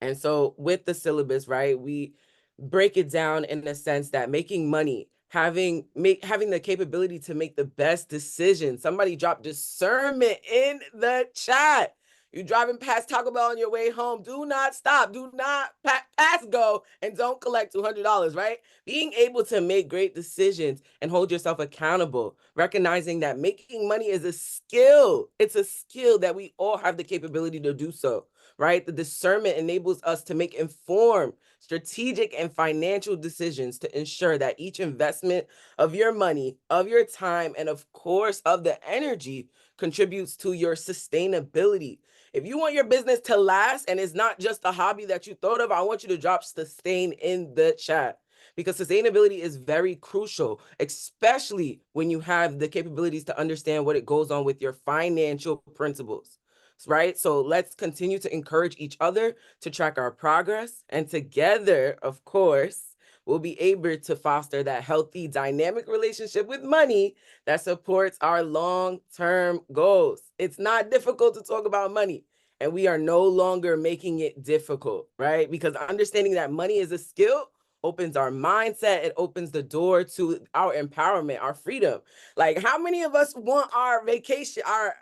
And so with the syllabus, right, we break it down in the sense that making money, having the capability to make the best decision. Somebody dropped discernment in the chat. You driving past Taco Bell on your way home, do not stop, do not pass go, and don't collect $200, right? Being able to make great decisions and hold yourself accountable, recognizing that making money is a skill. It's a skill that we all have the capability to do so, right? The discernment enables us to make informed, strategic, and financial decisions to ensure that each investment of your money, of your time, and of course, of the energy contributes to your sustainability. If you want your business to last and it's not just a hobby that you thought of, I want you to drop sustain in the chat, because sustainability is very crucial, especially when you have the capabilities to understand what it goes on with your financial principles, right? So let's continue to encourage each other to track our progress, and together, of course, we'll be able to foster that healthy, dynamic relationship with money that supports our long-term goals. It's not difficult to talk about money, and we are no longer making it difficult, right? Because understanding that money is a skill opens our mindset. It opens the door to our empowerment, our freedom. Like, how many of us want our vacation, our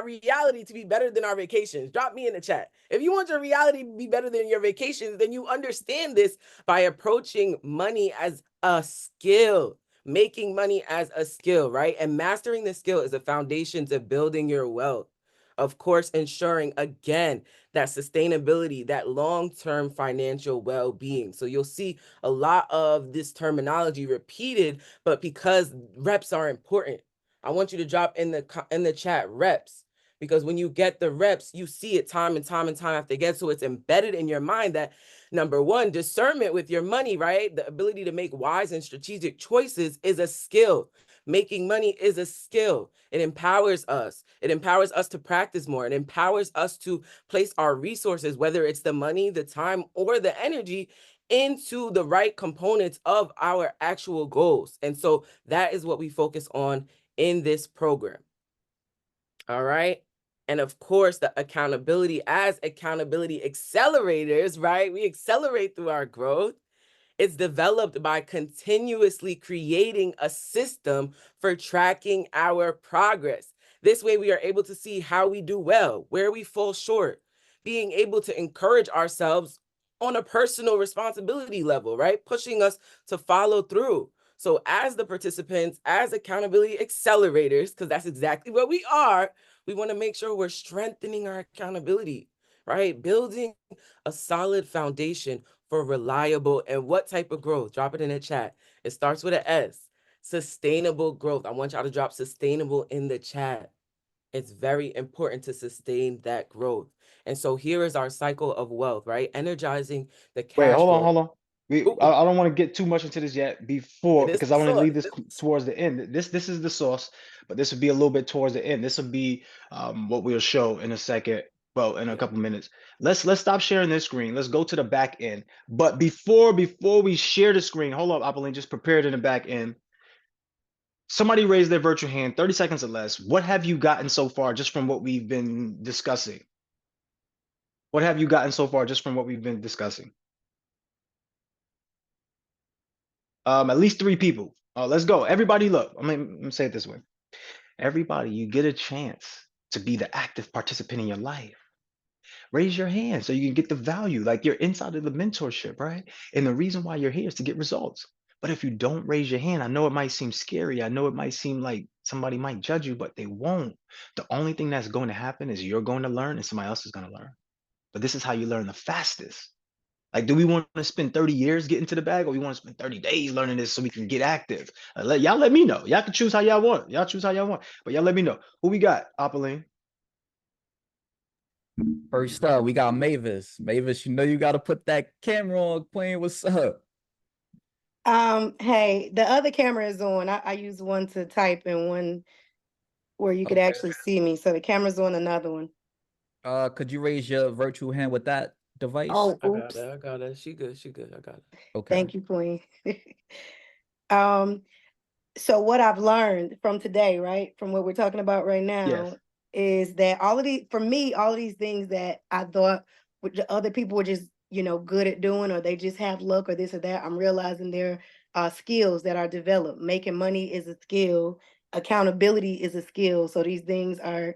reality to be better than our vacations? Drop me in the chat. If you want your reality to be better than your vacations, then you understand this by approaching money as a skill, making money as a skill, right? And mastering the skill is a foundation to building your wealth. Of course, ensuring, again, that sustainability, that long-term financial well-being. So you'll see a lot of this terminology repeated, but because reps are important, I want you to drop in the chat reps, because when you get the reps, you see it time and time and time after again. So it's embedded in your mind that, number one, discernment with your money, right? The ability to make wise and strategic choices is a skill. Making money is a skill. It empowers us. It empowers us to practice more. It empowers us to place our resources, whether it's the money, the time, or the energy, into the right components of our actual goals. And so that is what we focus on in this program. All right. And of course, the accountability as accountability accelerators, right? We accelerate through our growth. It's developed by continuously creating a system for tracking our progress. This way, we are able to see how we do well, where we fall short, being able to encourage ourselves on a personal responsibility level, right? Pushing us to follow through. So as the participants, as accountability accelerators, because that's exactly what we are, we want to make sure we're strengthening our accountability, right? Building a solid foundation for reliable and what type of growth? Drop it in the chat. It starts with an S. Sustainable growth. I want y'all to drop sustainable in the chat. It's very important to sustain that growth. And so here is our cycle of wealth, right? Energizing the cash Wait, hold flow. on. I don't want to get too much into this yet because I want to leave this towards the end. This is the source, but this would be a little bit towards the end. This will be what we'll show in a second. Well, in a couple minutes. Let's stop sharing this screen. Let's go to the back end. But before we share the screen, hold up, Apolline, just prepare it in the back end. Somebody raise their virtual hand, 30 seconds or less. What have you gotten so far just from what we've been discussing? What have you gotten so far just from what we've been discussing? At least 3 people. Let's go. Everybody, look. Let me say it this way. Everybody, you get a chance to be the active participant in your life. Raise your hand so you can get the value. Like, you're inside of the mentorship, right? And the reason why you're here is to get results. But if you don't raise your hand, I know it might seem scary. I know it might seem like somebody might judge you, but they won't. The only thing that's going to happen is you're going to learn and somebody else is going to learn. But this is how you learn the fastest. Like, do we want to spend 30 years getting to the bag, or we want to spend 30 days learning this so we can get active? Y'all let me know. Y'all can choose how y'all want. Y'all choose how y'all want. But y'all let me know. Who we got, Apolline? First up, we got Mavis. Mavis, you know you got to put that camera on, Queen. What's up? Hey, the other camera is on. I use one to type and where you could Okay. actually see me. So the camera's on another one. Could you raise your virtual hand with that device? Oh, I got oops. it. I got it. She good. She good. I got it. Okay. Thank you, Queen. So what I've learned from today, right, from what we're talking about right now, Yes. is that all of these things that I thought other people were just, good at doing, or they just have luck or this or that, I'm realizing they're skills that are developed. Making money is a skill. Accountability is a skill. So these things are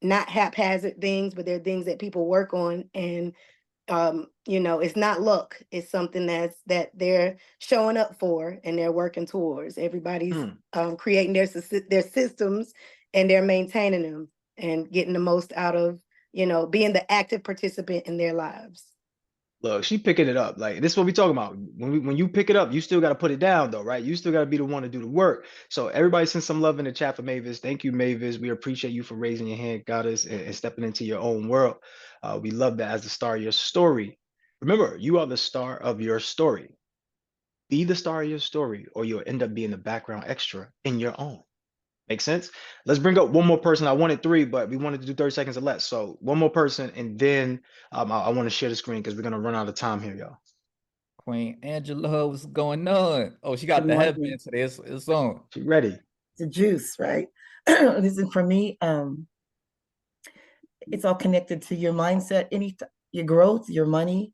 not haphazard things, but they're things that people work on. And it's not luck. It's something that they're showing up for and they're working towards. Everybody's creating their systems, and they're maintaining them and getting the most out of, being the active participant in their lives. Look, she picking it up. Like, this is what we talking about. When you pick it up, you still got to put it down though, right? You still got to be the one to do the work. So everybody send some love in the chat for Mavis. Thank you, Mavis. We appreciate you for raising your hand, goddess, and stepping into your own world. We love that as the star of your story. Remember, you are the star of your story. Be the star of your story, or you'll end up being the background extra in your own. Make sense? Let's bring up one more person. I wanted 3, but we wanted to do 30 seconds or less. So one more person, and then I want to share the screen because we're gonna run out of time here, y'all. Queen Angela, what's going on? Oh, she got Good the morning. headband today. It's on. She ready? The juice, right? Listen, for me, it's all connected to your mindset. Your growth, your money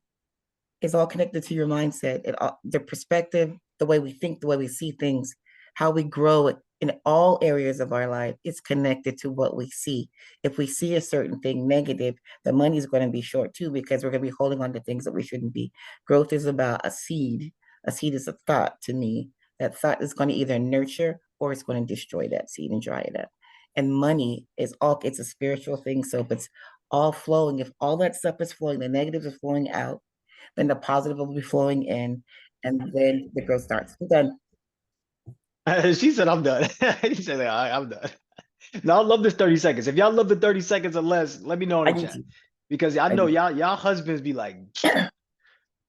is all connected to your mindset. The perspective, the way we think, the way we see things, how we grow it in all areas of our life. It's connected to what we see. If we see a certain thing negative, the money is going to be short too, because we're going to be holding on to things that we shouldn't be. Growth is about a seed. A seed is a thought to me. That thought is going to either nurture or it's going to destroy that seed and dry it up. And money it's a spiritual thing. So if it's all flowing, if all that stuff is flowing, the negatives are flowing out, then the positive will be flowing in, and then the growth starts. We're done. She said, I'm done. She said, all right, I'm done. Now, I love this 30 seconds. If y'all love the 30 seconds or less, let me know in the chat. Because I know y'all husbands be like,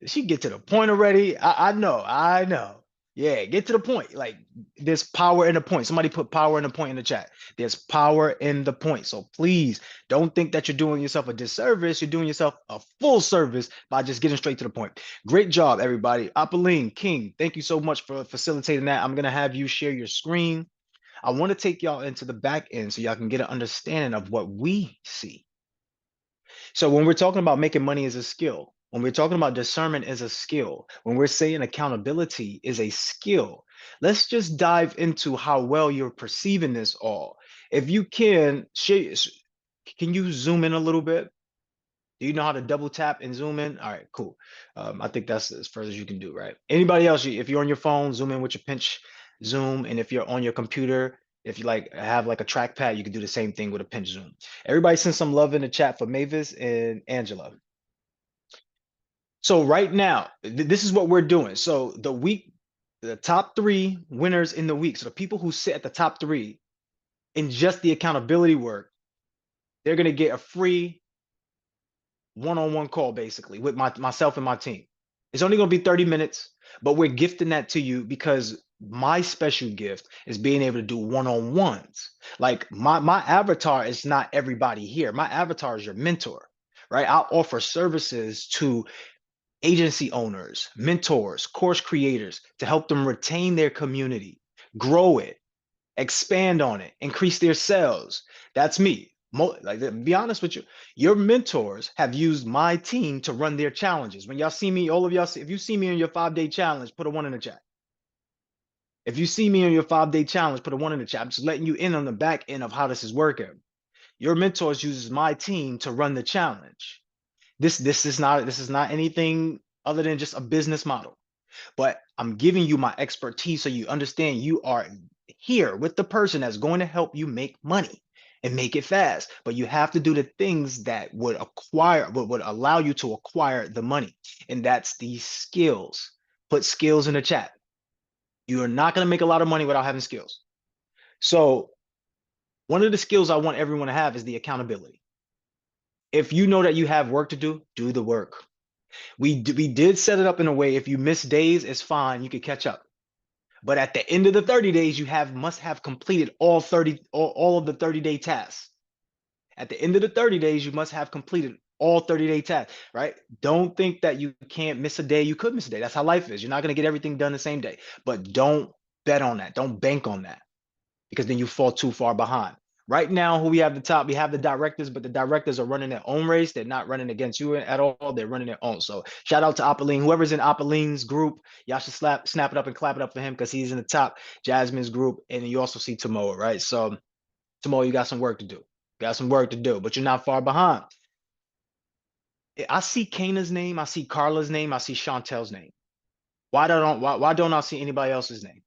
she get to the point already. I know. Yeah, get to the point. Like, there's power in the point. Somebody put power in the point in the chat. There's power in the point. So please don't think that you're doing yourself a disservice. You're doing yourself a full service by just getting straight to the point. Great job, everybody. Apeline, King, thank you so much for facilitating that. I'm going to have you share your screen. I want to take y'all into the back end so y'all can get an understanding of what we see. So when we're talking about making money as a skill, when we're talking about discernment as a skill, when we're saying accountability is a skill, let's just dive into how well you're perceiving this all. If you can you zoom in a little bit? Do you know how to double tap and zoom in? All right, cool. I think that's as far as you can do, right? Anybody else, if you're on your phone, zoom in with your pinch zoom. And if you're on your computer, if you have a trackpad, you can do the same thing with a pinch zoom. Everybody send some love in the chat for Mavis and Angela. So right now, this is what we're doing. So the top 3 winners in the week, so the people who sit at the top 3 in just the accountability work, they're gonna get a free one-on-one call basically with myself and my team. It's only going to be 30 minutes, but we're gifting that to you because my special gift is being able to do one-on-ones. Like my avatar is not everybody here. My avatar is your mentor, right? I'll offer services to agency owners, mentors, course creators to help them retain their community, grow it, expand on it, increase their sales. That's me. Like, to be honest with you, your mentors have used my team to run their challenges. When y'all see me, all of y'all, if you see me on your 5-day challenge, put a 1 in the chat. If you see me on your 5-day challenge, put a 1 in the chat. I'm just letting you in on the back end of how this is working. Your mentors uses my team to run the challenge. This is not anything other than just a business model. But I'm giving you my expertise so you understand you are here with the person that's going to help you make money and make it fast. But you have to do the things that would allow you to acquire the money. And that's the skills. Put skills in the chat. You are not going to make a lot of money without having skills. So one of the skills I want everyone to have is the accountability. If you know that you have work to do the work. We did set it up in a way, if you miss days, it's fine, you could catch up. But at the end of the 30 days, you must have completed all of the 30-day tasks. At the end of the 30 days, you must have completed all 30-day tasks, right? Don't think that you can't miss a day. You could miss a day. That's how life is. You're not going to get everything done the same day, but don't bet on that. Don't bank on that, because then you fall too far behind. Right now, who we have at the top, we have the directors, but the directors are running their own race. They're not running against you at all. They're running their own. So shout out to Apolline. Whoever's in Apollaine's group, y'all should snap it up and clap it up for him, because he's in the top. Jasmine's group, and you also see Tamoa, right? So Tamoa, you got some work to do. Got some work to do, but you're not far behind. I see Kana's name. I see Carla's name. I see Chantel's name. Why don't I see anybody else's name?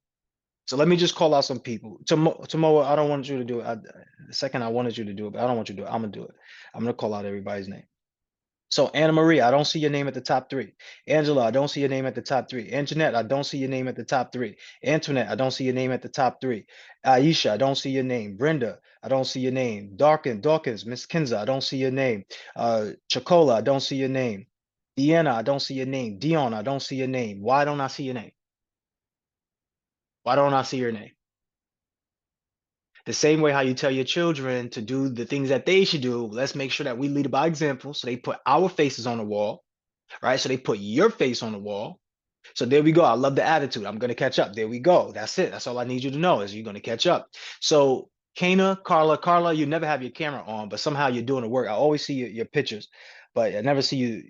So let me just call out some people. Tamoa, I don't want you to do it. The second I wanted you to do it, but I don't want you to do it. I'm gonna do it. I'm gonna call out everybody's name. So Anna Marie, I don't see your name at the top 3. Angela, I don't see your name at the top 3. Anjanette, I don't see your name at the top 3. Antoinette, I don't see your name at the top 3. Aisha, I don't see your name. Brenda, I don't see your name. Dawkins, Miss Kinza, I don't see your name. Chakola, I don't see your name. Deanna, I don't see your name. Dion, I don't see your name. Why don't I see your name? Why don't I see your name? The same way how you tell your children to do the things that they should do, let's make sure that we lead by example. So they put our faces on the wall, right? So they put your face on the wall. So there we go. I love the attitude. I'm going to catch up. There we go. That's it. That's all I need you to know is you're going to catch up. So Kana, Carla, you never have your camera on, but somehow you're doing the work. I always see your pictures, but I never see you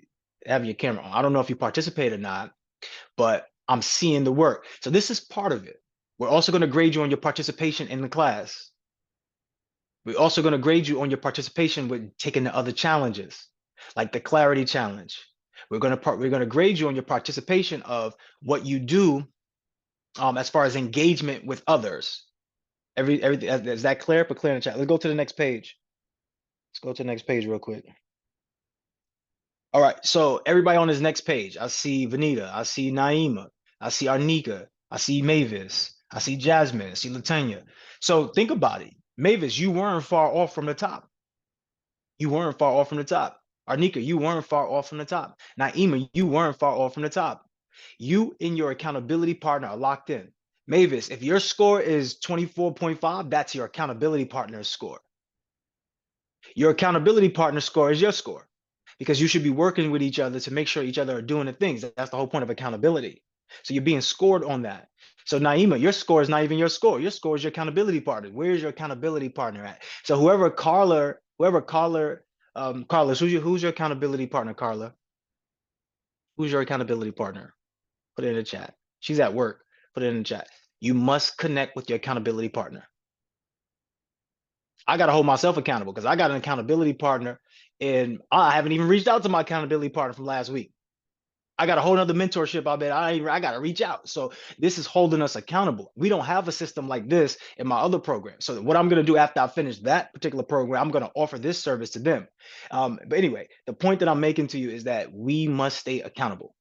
have your camera on. I don't know if you participate or not, but I'm seeing the work. So this is part of it. We're also going to grade you on your participation in the class. We're also going to grade you on your participation with taking the other challenges, like the clarity challenge. We're going to grade you on your participation of what you do as far as engagement with others. Everything is that clear? But clear in the chat. Let's go to the next page. Let's go to the next page real quick. All right, so everybody on this next page, I see Vanita, I see Naima, I see Arnika, I see Mavis, I see Jasmine, I see Latanya. So think about it. Mavis, you weren't far off from the top. You weren't far off from the top. Arnika, you weren't far off from the top. Naima, you weren't far off from the top. You and your accountability partner are locked in. Mavis, if your score is 24.5, that's your accountability partner's score. Your accountability partner score is your score, because you should be working with each other to make sure each other are doing the things. That's the whole point of accountability. So you're being scored on that. So Naima, your score is not even your score. Your score is your accountability partner. Where's your accountability partner at? So Carla, who's your accountability partner, Carla? Who's your accountability partner? Put it in the chat. She's at work. Put it in the chat. You must connect with your accountability partner. I got to hold myself accountable because I got an accountability partner and I haven't even reached out to my accountability partner from last week. I got a whole nother mentorship. I got to reach out. So this is holding us accountable. We don't have a system like this in my other program. So what I'm going to do after I finish that particular program, I'm going to offer this service to them. But anyway, the point that I'm making to you is that we must stay accountable.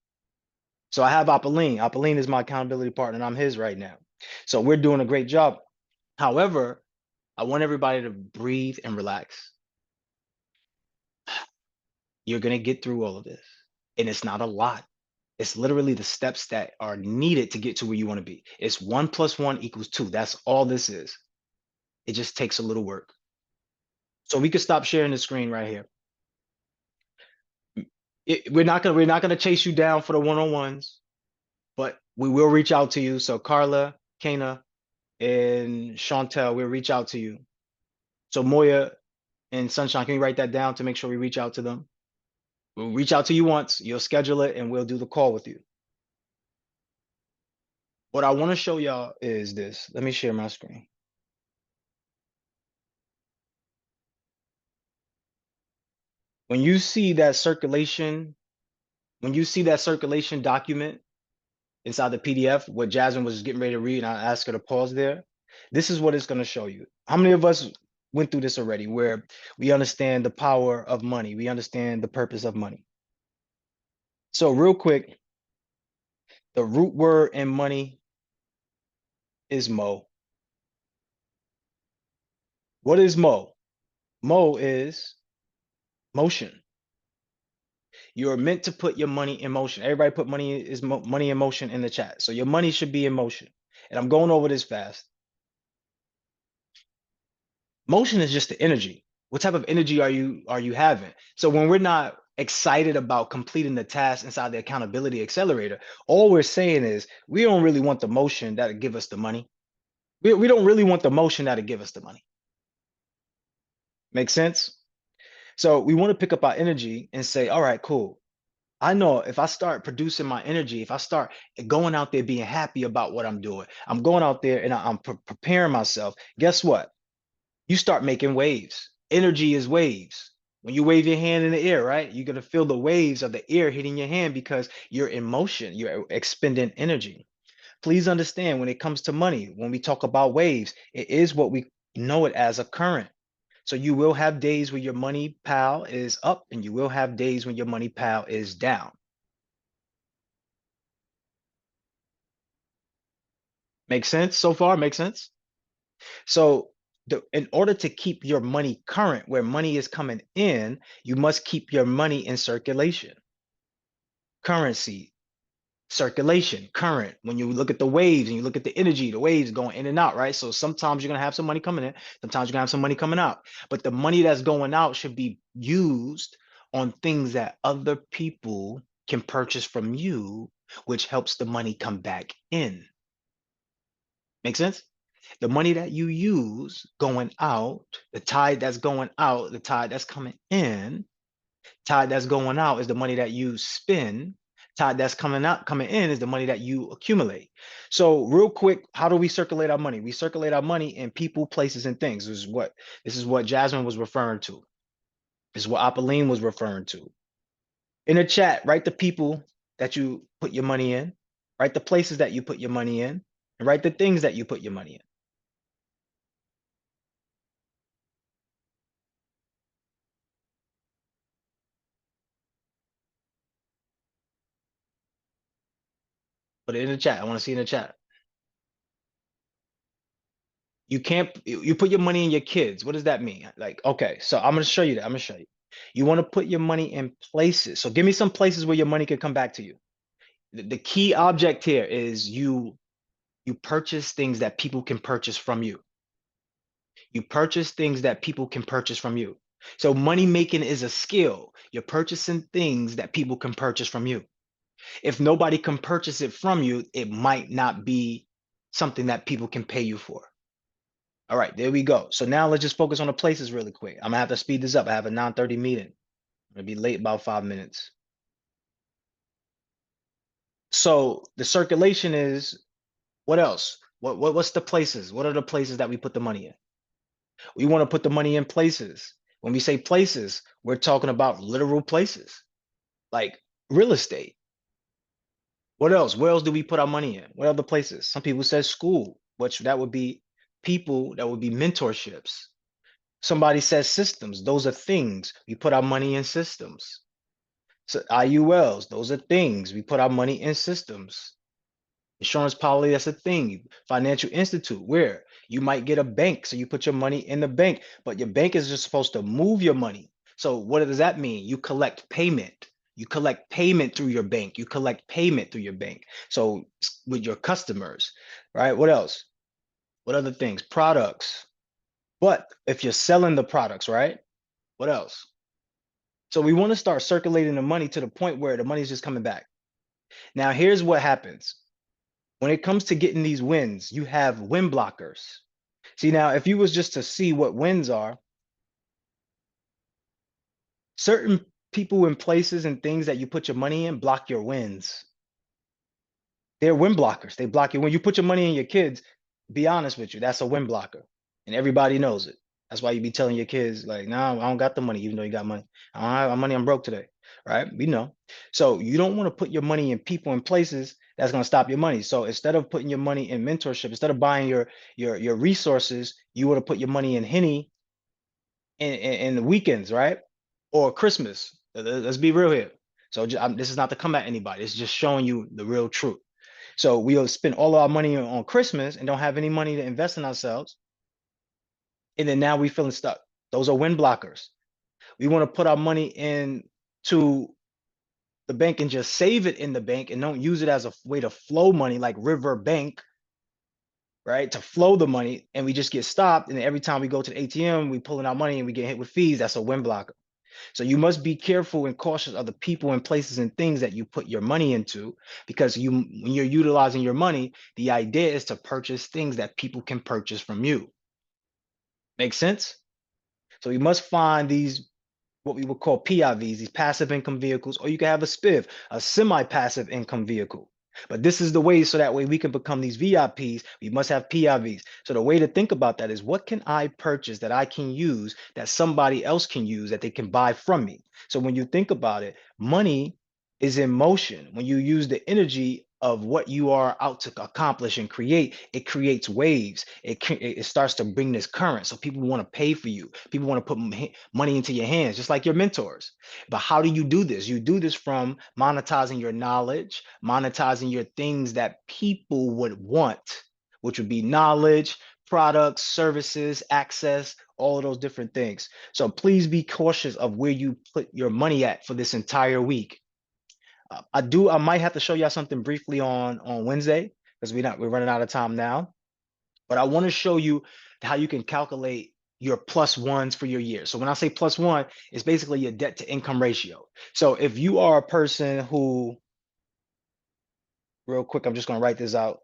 So I have Apolline. Apolline is my accountability partner and I'm his right now. So we're doing a great job. However, I want everybody to breathe and relax. You're going to get through all of this. And it's not a lot. It's literally the steps that are needed to get to where you want to be. It's 1 + 1 = 2. That's all this is. It just takes a little work. So we can stop sharing the screen right here. We're not gonna chase you down for the one-on-ones, but we will reach out to you. So Carla, Kana, and Chantel, we'll reach out to you. So Moya and Sunshine, can you write that down to make sure we reach out to them? We'll reach out to you once, you'll schedule it, and we'll do the call with you. What I want to show y'all is this. Let me share my screen. When you see that circulation, document inside the PDF, what Jasmine was getting ready to read, and I asked her to pause there, this is what it's going to show you. How many of us went through this already, where we understand the power of money? We understand the purpose of money. So real quick, the root word in money is mo. What is mo? Mo is motion. You're meant to put your money in motion. Everybody put money in motion in the chat. So your money should be in motion. and I'm going over this fast. Motion is just the energy. What type of energy are you having? So when we're not excited about completing the task inside the accountability accelerator, all we're saying is we don't really want the motion that'll give us the money. We don't really want the motion that'll give us the money. Make sense? So we want to pick up our energy and say, all right, cool. I know if I start producing my energy, if I start going out there being happy about what I'm doing, I'm going out there and I'm preparing myself. Guess what? You start making waves. Energy is waves. When you wave your hand in the air, right? You're going to feel the waves of the air hitting your hand because you're in motion. You're expending energy. Please understand when it comes to money, when we talk about waves, it is what we know it as a current. So you will have days where your money pile is up and you will have days when your money pile is down. Make sense so far? Make sense? So in order to keep your money current, where money is coming in, you must keep your money in circulation. Currency, circulation, current. When you look at the waves and you look at the energy, the waves going in and out, right? So sometimes you're going to have some money coming in, sometimes you're going to have some money coming out. But the money that's going out should be used on things that other people can purchase from you, which helps the money come back in. Make sense? The money that you use going out, the tide that's going out, the tide that's coming in, tide that's going out is the money that you spend. Tide that's coming in is the money that you accumulate. So real quick, how do we circulate our money? We circulate our money in people, places, and things. This is what Jasmine was referring to. This is what Apolline was referring to. In the chat, write the people that you put your money in, write the places that you put your money in, and write the things that you put your money in. Put it in the chat. I want to see in the chat. You can't, you put your money in your kids. What does that mean? Like, okay, so I'm going to show you that. I'm going to show you. You want to put your money in places. So give me some places where your money can come back to you. The key object here is you purchase things that people can purchase from you. You purchase things that people can purchase from you. So money making is a skill. You're purchasing things that people can purchase from you. If nobody can purchase it from you, it might not be something that people can pay you for. All right, there we go. So now let's just focus on the places really quick. I'm gonna have to speed this up. I have a 9:30 meeting. I'm gonna be late about 5 minutes. So the circulation is, what else? What's the places? What are the places that we put the money in? We want to put the money in places. When we say places, we're talking about literal places, like real estate. What else? Where else do we put our money in? What other places? Some people say school, which that would be people, that would be mentorships. Somebody says systems. Those are things. We put our money in systems. So IULs, those are things. We put our money in systems. Insurance policy, that's a thing. Financial institute, where you might get a bank. So you put your money in the bank, but your bank is just supposed to move your money. So what does that mean? You collect payment. You collect payment through your bank. You collect payment through your bank. So with your customers, right? What else? What other things? Products. But if you're selling the products, right? What else? So we want to start circulating the money to the point where the money is just coming back. Now, here's what happens. When it comes to getting these wins, you have win blockers. See, now, if you was just to see what wins are, certain people and places and things that you put your money in block your wins. They're win blockers. They block you. When you put your money in your kids, be honest with you, that's a win blocker. And everybody knows it. That's why you be telling your kids, like, nah, I don't got the money, even though you got money. I don't have money, I'm broke today, right? We know. So you don't want to put your money in people and places that's going to stop your money. So instead of putting your money in mentorship, instead of buying your resources, you want to put your money in Henny in the weekends, right? Or Christmas. Let's be real here. So this is not to come at anybody. It's just showing you the real truth. So we'll spend all our money on Christmas and don't have any money to invest in ourselves. And then now we feeling stuck. Those are win blockers. We want to put our money into the bank and just save it in the bank and don't use it as a way to flow money like River Bank. right? To flow the money, and we just get stopped. And every time we go to the ATM, we pulling out money and we get hit with fees. That's a win blocker. So you must be careful and cautious of the people and places and things that you put your money into, because when you're utilizing your money, the idea is to purchase things that people can purchase from you. Make sense? So you must find these, what we would call PIVs, these passive income vehicles, or you can have a SPIV, a semi-passive income vehicle. But this is the way, so that way we can become these VIPs, we must have PIVs. So the way to think about that is, what can I purchase that I can use that somebody else can use that they can buy from me? So when you think about it, money is in motion. When you use the energy of what you are out to accomplish and create, it creates waves. It starts to bring this current. So people want to pay for you. People want to put money into your hands, just like your mentors. But how do you do this? You do this from monetizing your knowledge, monetizing your things that people would want, which would be knowledge, products, services, access, all of those different things. So please be cautious of where you put your money at for this entire week. I might have to show y'all something briefly on Wednesday, because we're running out of time now. But I want to show you how you can calculate your plus ones for your year. So when I say plus one, it's basically your debt to income ratio. So if you are a person who, real quick, I'm just going to write this out.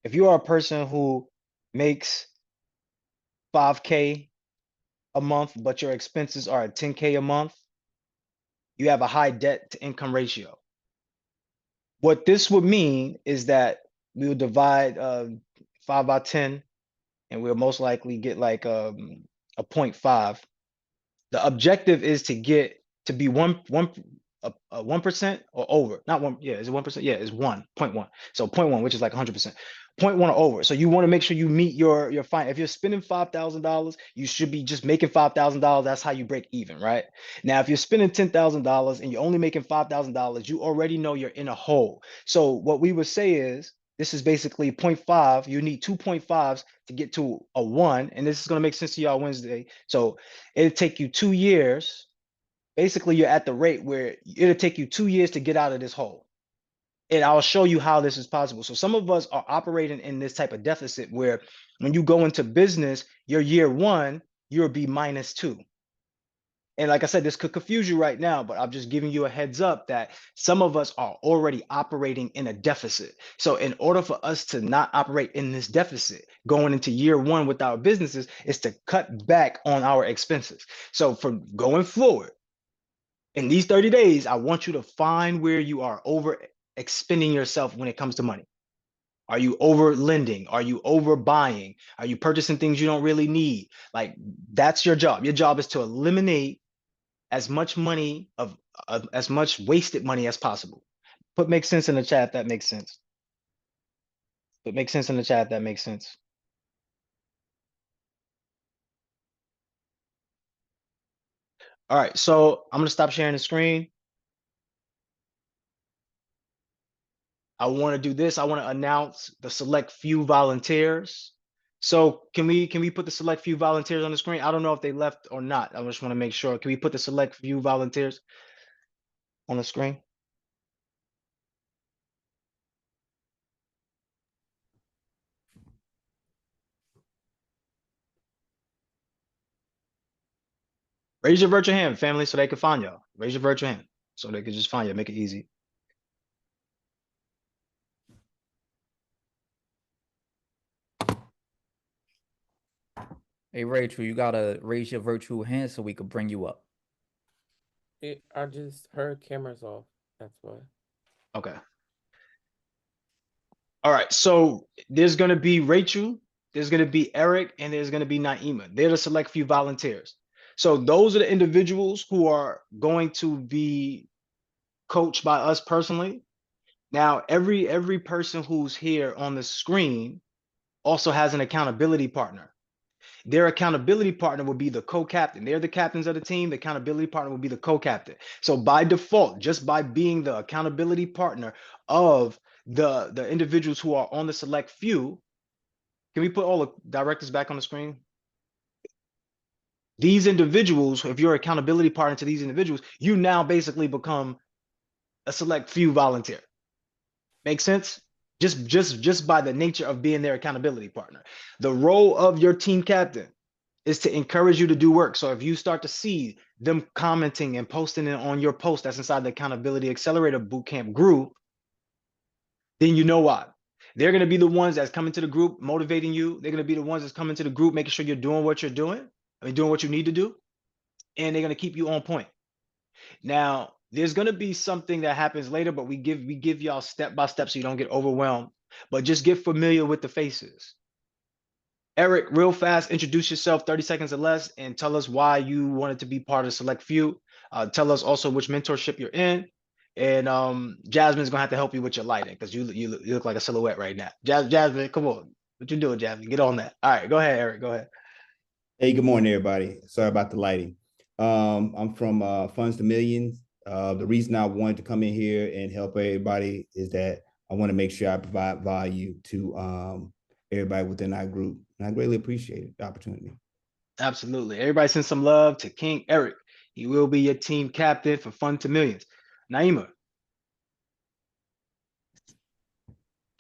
If you are a person who makes 5K a month, but your expenses are at 10K a month, you have a high debt to income ratio. What this would mean is that we will divide 5 by 10, and we'll most likely get like a 0.5. The objective is to get to be 1% or over. Not one, yeah, is it 1%? Yeah, it's 1.1. So 0.1, which is like 100%. 0.1 or over. So you want to make sure you meet your fine. If you're spending $5,000, you should be just making $5,000. That's how you break even, right? Now, if you're spending $10,000 and you're only making $5,000, you already know you're in a hole. So what we would say is, this is basically 0.5. You need 2.5s to get to a 1. And this is going to make sense to y'all Wednesday. So it'll take you 2 years. Basically, you're at the rate where it'll take you 2 years to get out of this hole. And I'll show you how this is possible. So some of us are operating in this type of deficit where when you go into business, your year one, you'll be -2. And like I said, this could confuse you right now, but I'm just giving you a heads up that some of us are already operating in a deficit. So in order for us to not operate in this deficit going into year one with our businesses, is to cut back on our expenses. So from going forward, in these 30 days, I want you to find where you are over expending yourself when it comes to money. Are you over lending? Are you over buying? Are you purchasing things you don't really need? Like, that's your job. Your job is to eliminate as much money as much wasted money as possible. Put make sense in the chat if that makes sense. Put make sense in the chat if that makes sense. All right, so I'm gonna stop sharing the screen. I want to do this. I want to announce the select few volunteers. So can we put the select few volunteers on the screen? I don't know if they left or not. I just want to make sure. Can we put the select few volunteers on the screen? Raise your virtual hand, family, so they can find y'all. Raise your virtual hand so they can just find you. Make it easy. Hey, Rachel, you gotta raise your virtual hand so we could bring you up. Her camera's off. That's why. Okay. All right. So there's gonna be Rachel, there's gonna be Eric, and there's gonna be Naima. They're the select few volunteers. So those are the individuals who are going to be coached by us personally. Now, every person who's here on the screen also has an accountability partner. Their accountability partner will be the co-captain. They're the captains of the team. The accountability partner will be the co-captain. So by default, just by being the accountability partner of the individuals who are on the select few, can we put all the directors back on the screen? These individuals, if you're accountability partner to these individuals, you now basically become a select few volunteer. Make sense? just by the nature of being their accountability partner. The role of your team captain is to encourage you to do work. So if you start to see them commenting and posting it on your post that's inside the Accountability Accelerator Bootcamp group, then you know why. They're going to be the ones that's coming to the group, motivating you. They're going to be the ones that's coming to the group, making sure you're doing what you're doing. I mean, doing what you need to do. And they're going to keep you on point. Now, there's going to be something that happens later, but we give y'all step by step so you don't get overwhelmed. But just get familiar with the faces. Eric, real fast, introduce yourself, 30 seconds or less, and tell us why you wanted to be part of Select Few. Tell us also which mentorship you're in. And Jasmine's gonna have to help you with your lighting because you look like a silhouette right now. Jasmine, come on. What you doing, Jasmine? Get on that. All right, go ahead, Eric. Go ahead. Hey, good morning, everybody. Sorry about the lighting. I'm from Funds to Millions. The reason I wanted to come in here and help everybody is that I want to make sure I provide value to everybody within our group. And I greatly appreciate the opportunity. Absolutely. Everybody send some love to King Eric. He will be your team captain for Fun to Millions. Naima.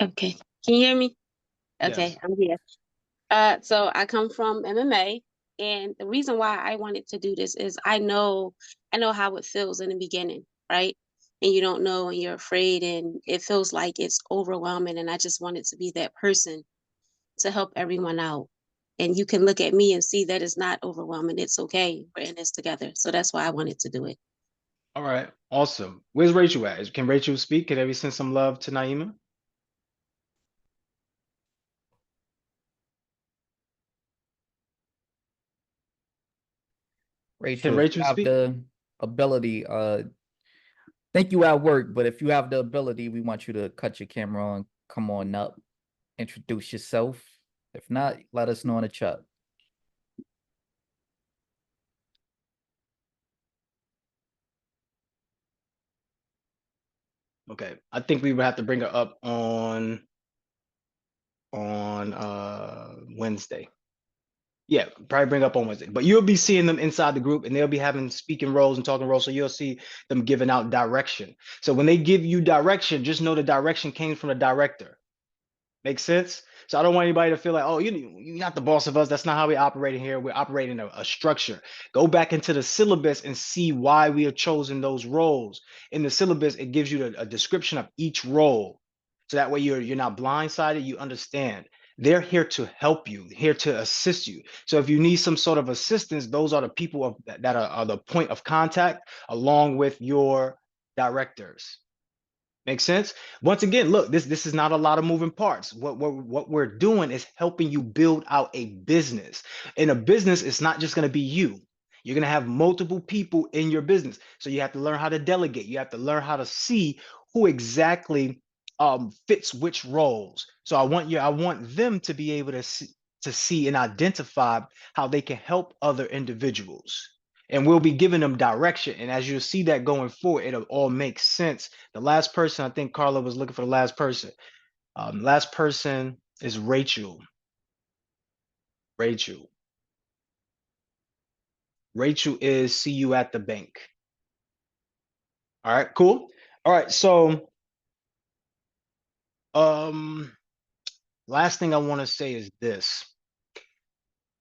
Okay. Can you hear me? Okay, Yes. I'm here. So I come from MMA, and the reason why I wanted to do this is I know how it feels in the beginning, right? And you don't know and you're afraid and it feels like it's overwhelming, and I just wanted to be that person to help everyone out. And you can look at me and see that it's not overwhelming. It's okay. We're in this together. So that's why I wanted to do it. All right. Awesome. Where's Rachel at? Can Rachel speak? Can everybody send some love to Naima? Rachel, if you Rachel have speak? the ability, think you at work, but if you have the ability, we want you to cut your camera on, come on up, introduce yourself. If not, let us know in the chat. Okay. I think we would have to bring her up on Wednesday. Yeah, probably bring up on Wednesday. But you'll be seeing them inside the group and they'll be having speaking roles and talking roles. So you'll see them giving out direction. So when they give you direction, just know the direction came from the director. Make sense? So I don't want anybody to feel like, oh, you're not the boss of us. That's not how we operate in here. We're operating a structure. Go back into the syllabus and see why we have chosen those roles. In the syllabus, it gives you a description of each role. So that way you're not blindsided, you understand. They're here to help you, here to assist you. So if you need some sort of assistance, those are the people that are the point of contact along with your directors. Make sense? Once again, look, this is not a lot of moving parts. What we're doing is helping you build out a business. In a business, it's not just going to be you. You're going to have multiple people in your business. So you have to learn how to delegate. You have to learn how to see who exactly fits which roles. So I want them to be able to see and identify how they can help other individuals. And we'll be giving them direction. And as you'll see that going forward, it'll all make sense. The last person, I think Carla was looking for the last person. Last person is Rachel. Rachel is see you at the bank. All right, cool. All right, so last thing I want to say is this.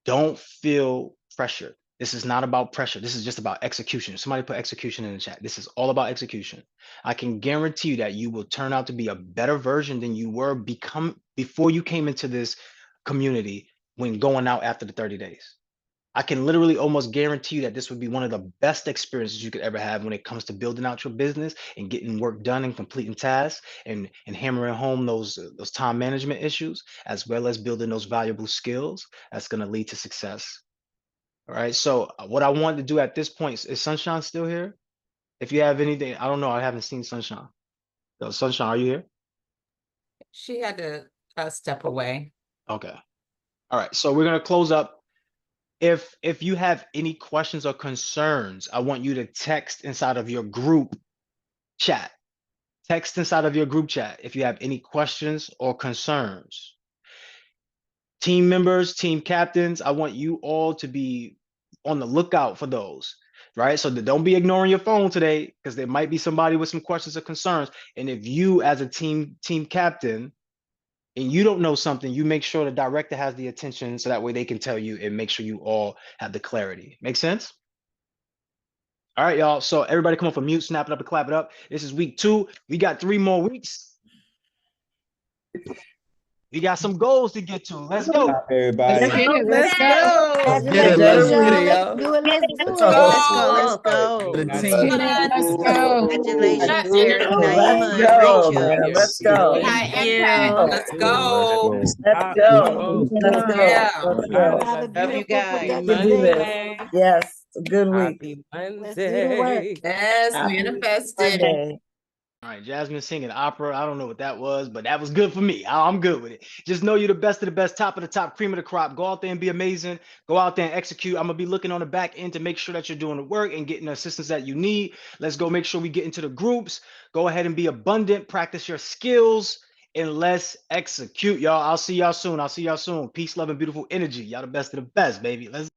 Don't feel pressured. This is not about pressure. This is just about execution. Somebody put execution in the chat. This is all about execution. I can guarantee you that you will turn out to be a better version than you were before you came into this community when going out after the 30 days. I can literally almost guarantee you that this would be one of the best experiences you could ever have when it comes to building out your business and getting work done and completing tasks and hammering home those time management issues, as well as building those valuable skills that's going to lead to success. All right. So what I wanted to do at this point is Sunshine still here? If you have anything, I don't know. I haven't seen Sunshine. So Sunshine, are you here? She had to step away. Okay. All right. So we're going to close up. If you have any questions or concerns, I want you to text inside of your group chat. Text inside of your group chat if you have any questions or concerns. Team members, team captains, I want you all to be on the lookout for those, right? So don't be ignoring your phone today because there might be somebody with some questions or concerns. And if you as a team captain and you don't know something, you make sure the director has the attention so that way they can tell you and make sure you all have the clarity. Make sense? All right, y'all. So everybody come off of mute, snap it up and clap it up. This is week 2. We got 3 more weeks. We got some goals to get to. Let's go. Everybody. Let's go. Let's get it, let's get it, Let's y'all. do it. Let's do Let's it. go. Let's go. Let's go. The Let's team. Let's go. Congratulations, Let's Eric, Naima, and go, Rachel. man. Let's go. Hi, Thank Impact. you. Let's go. Let's go. Let's go. Yeah. Let's Y'all go. have a Love you beautiful, guys. Happy productive We do this. day. Monday. Yes. A good week. Happy Let's do the work. Monday. Yes, Happy manifested. Monday. All right, Jasmine singing opera. I don't know what that was, but that was good for me. I'm good with it. Just know you're the best of the best, top of the top, cream of the crop. Go out there and be amazing. Go out there and execute. I'm going to be looking on the back end to make sure that you're doing the work and getting the assistance that you need. Let's go make sure we get into the groups. Go ahead and be abundant. Practice your skills and let's execute, y'all. I'll see y'all soon. Peace, love, and beautiful energy. Y'all the best of the best, baby. Let's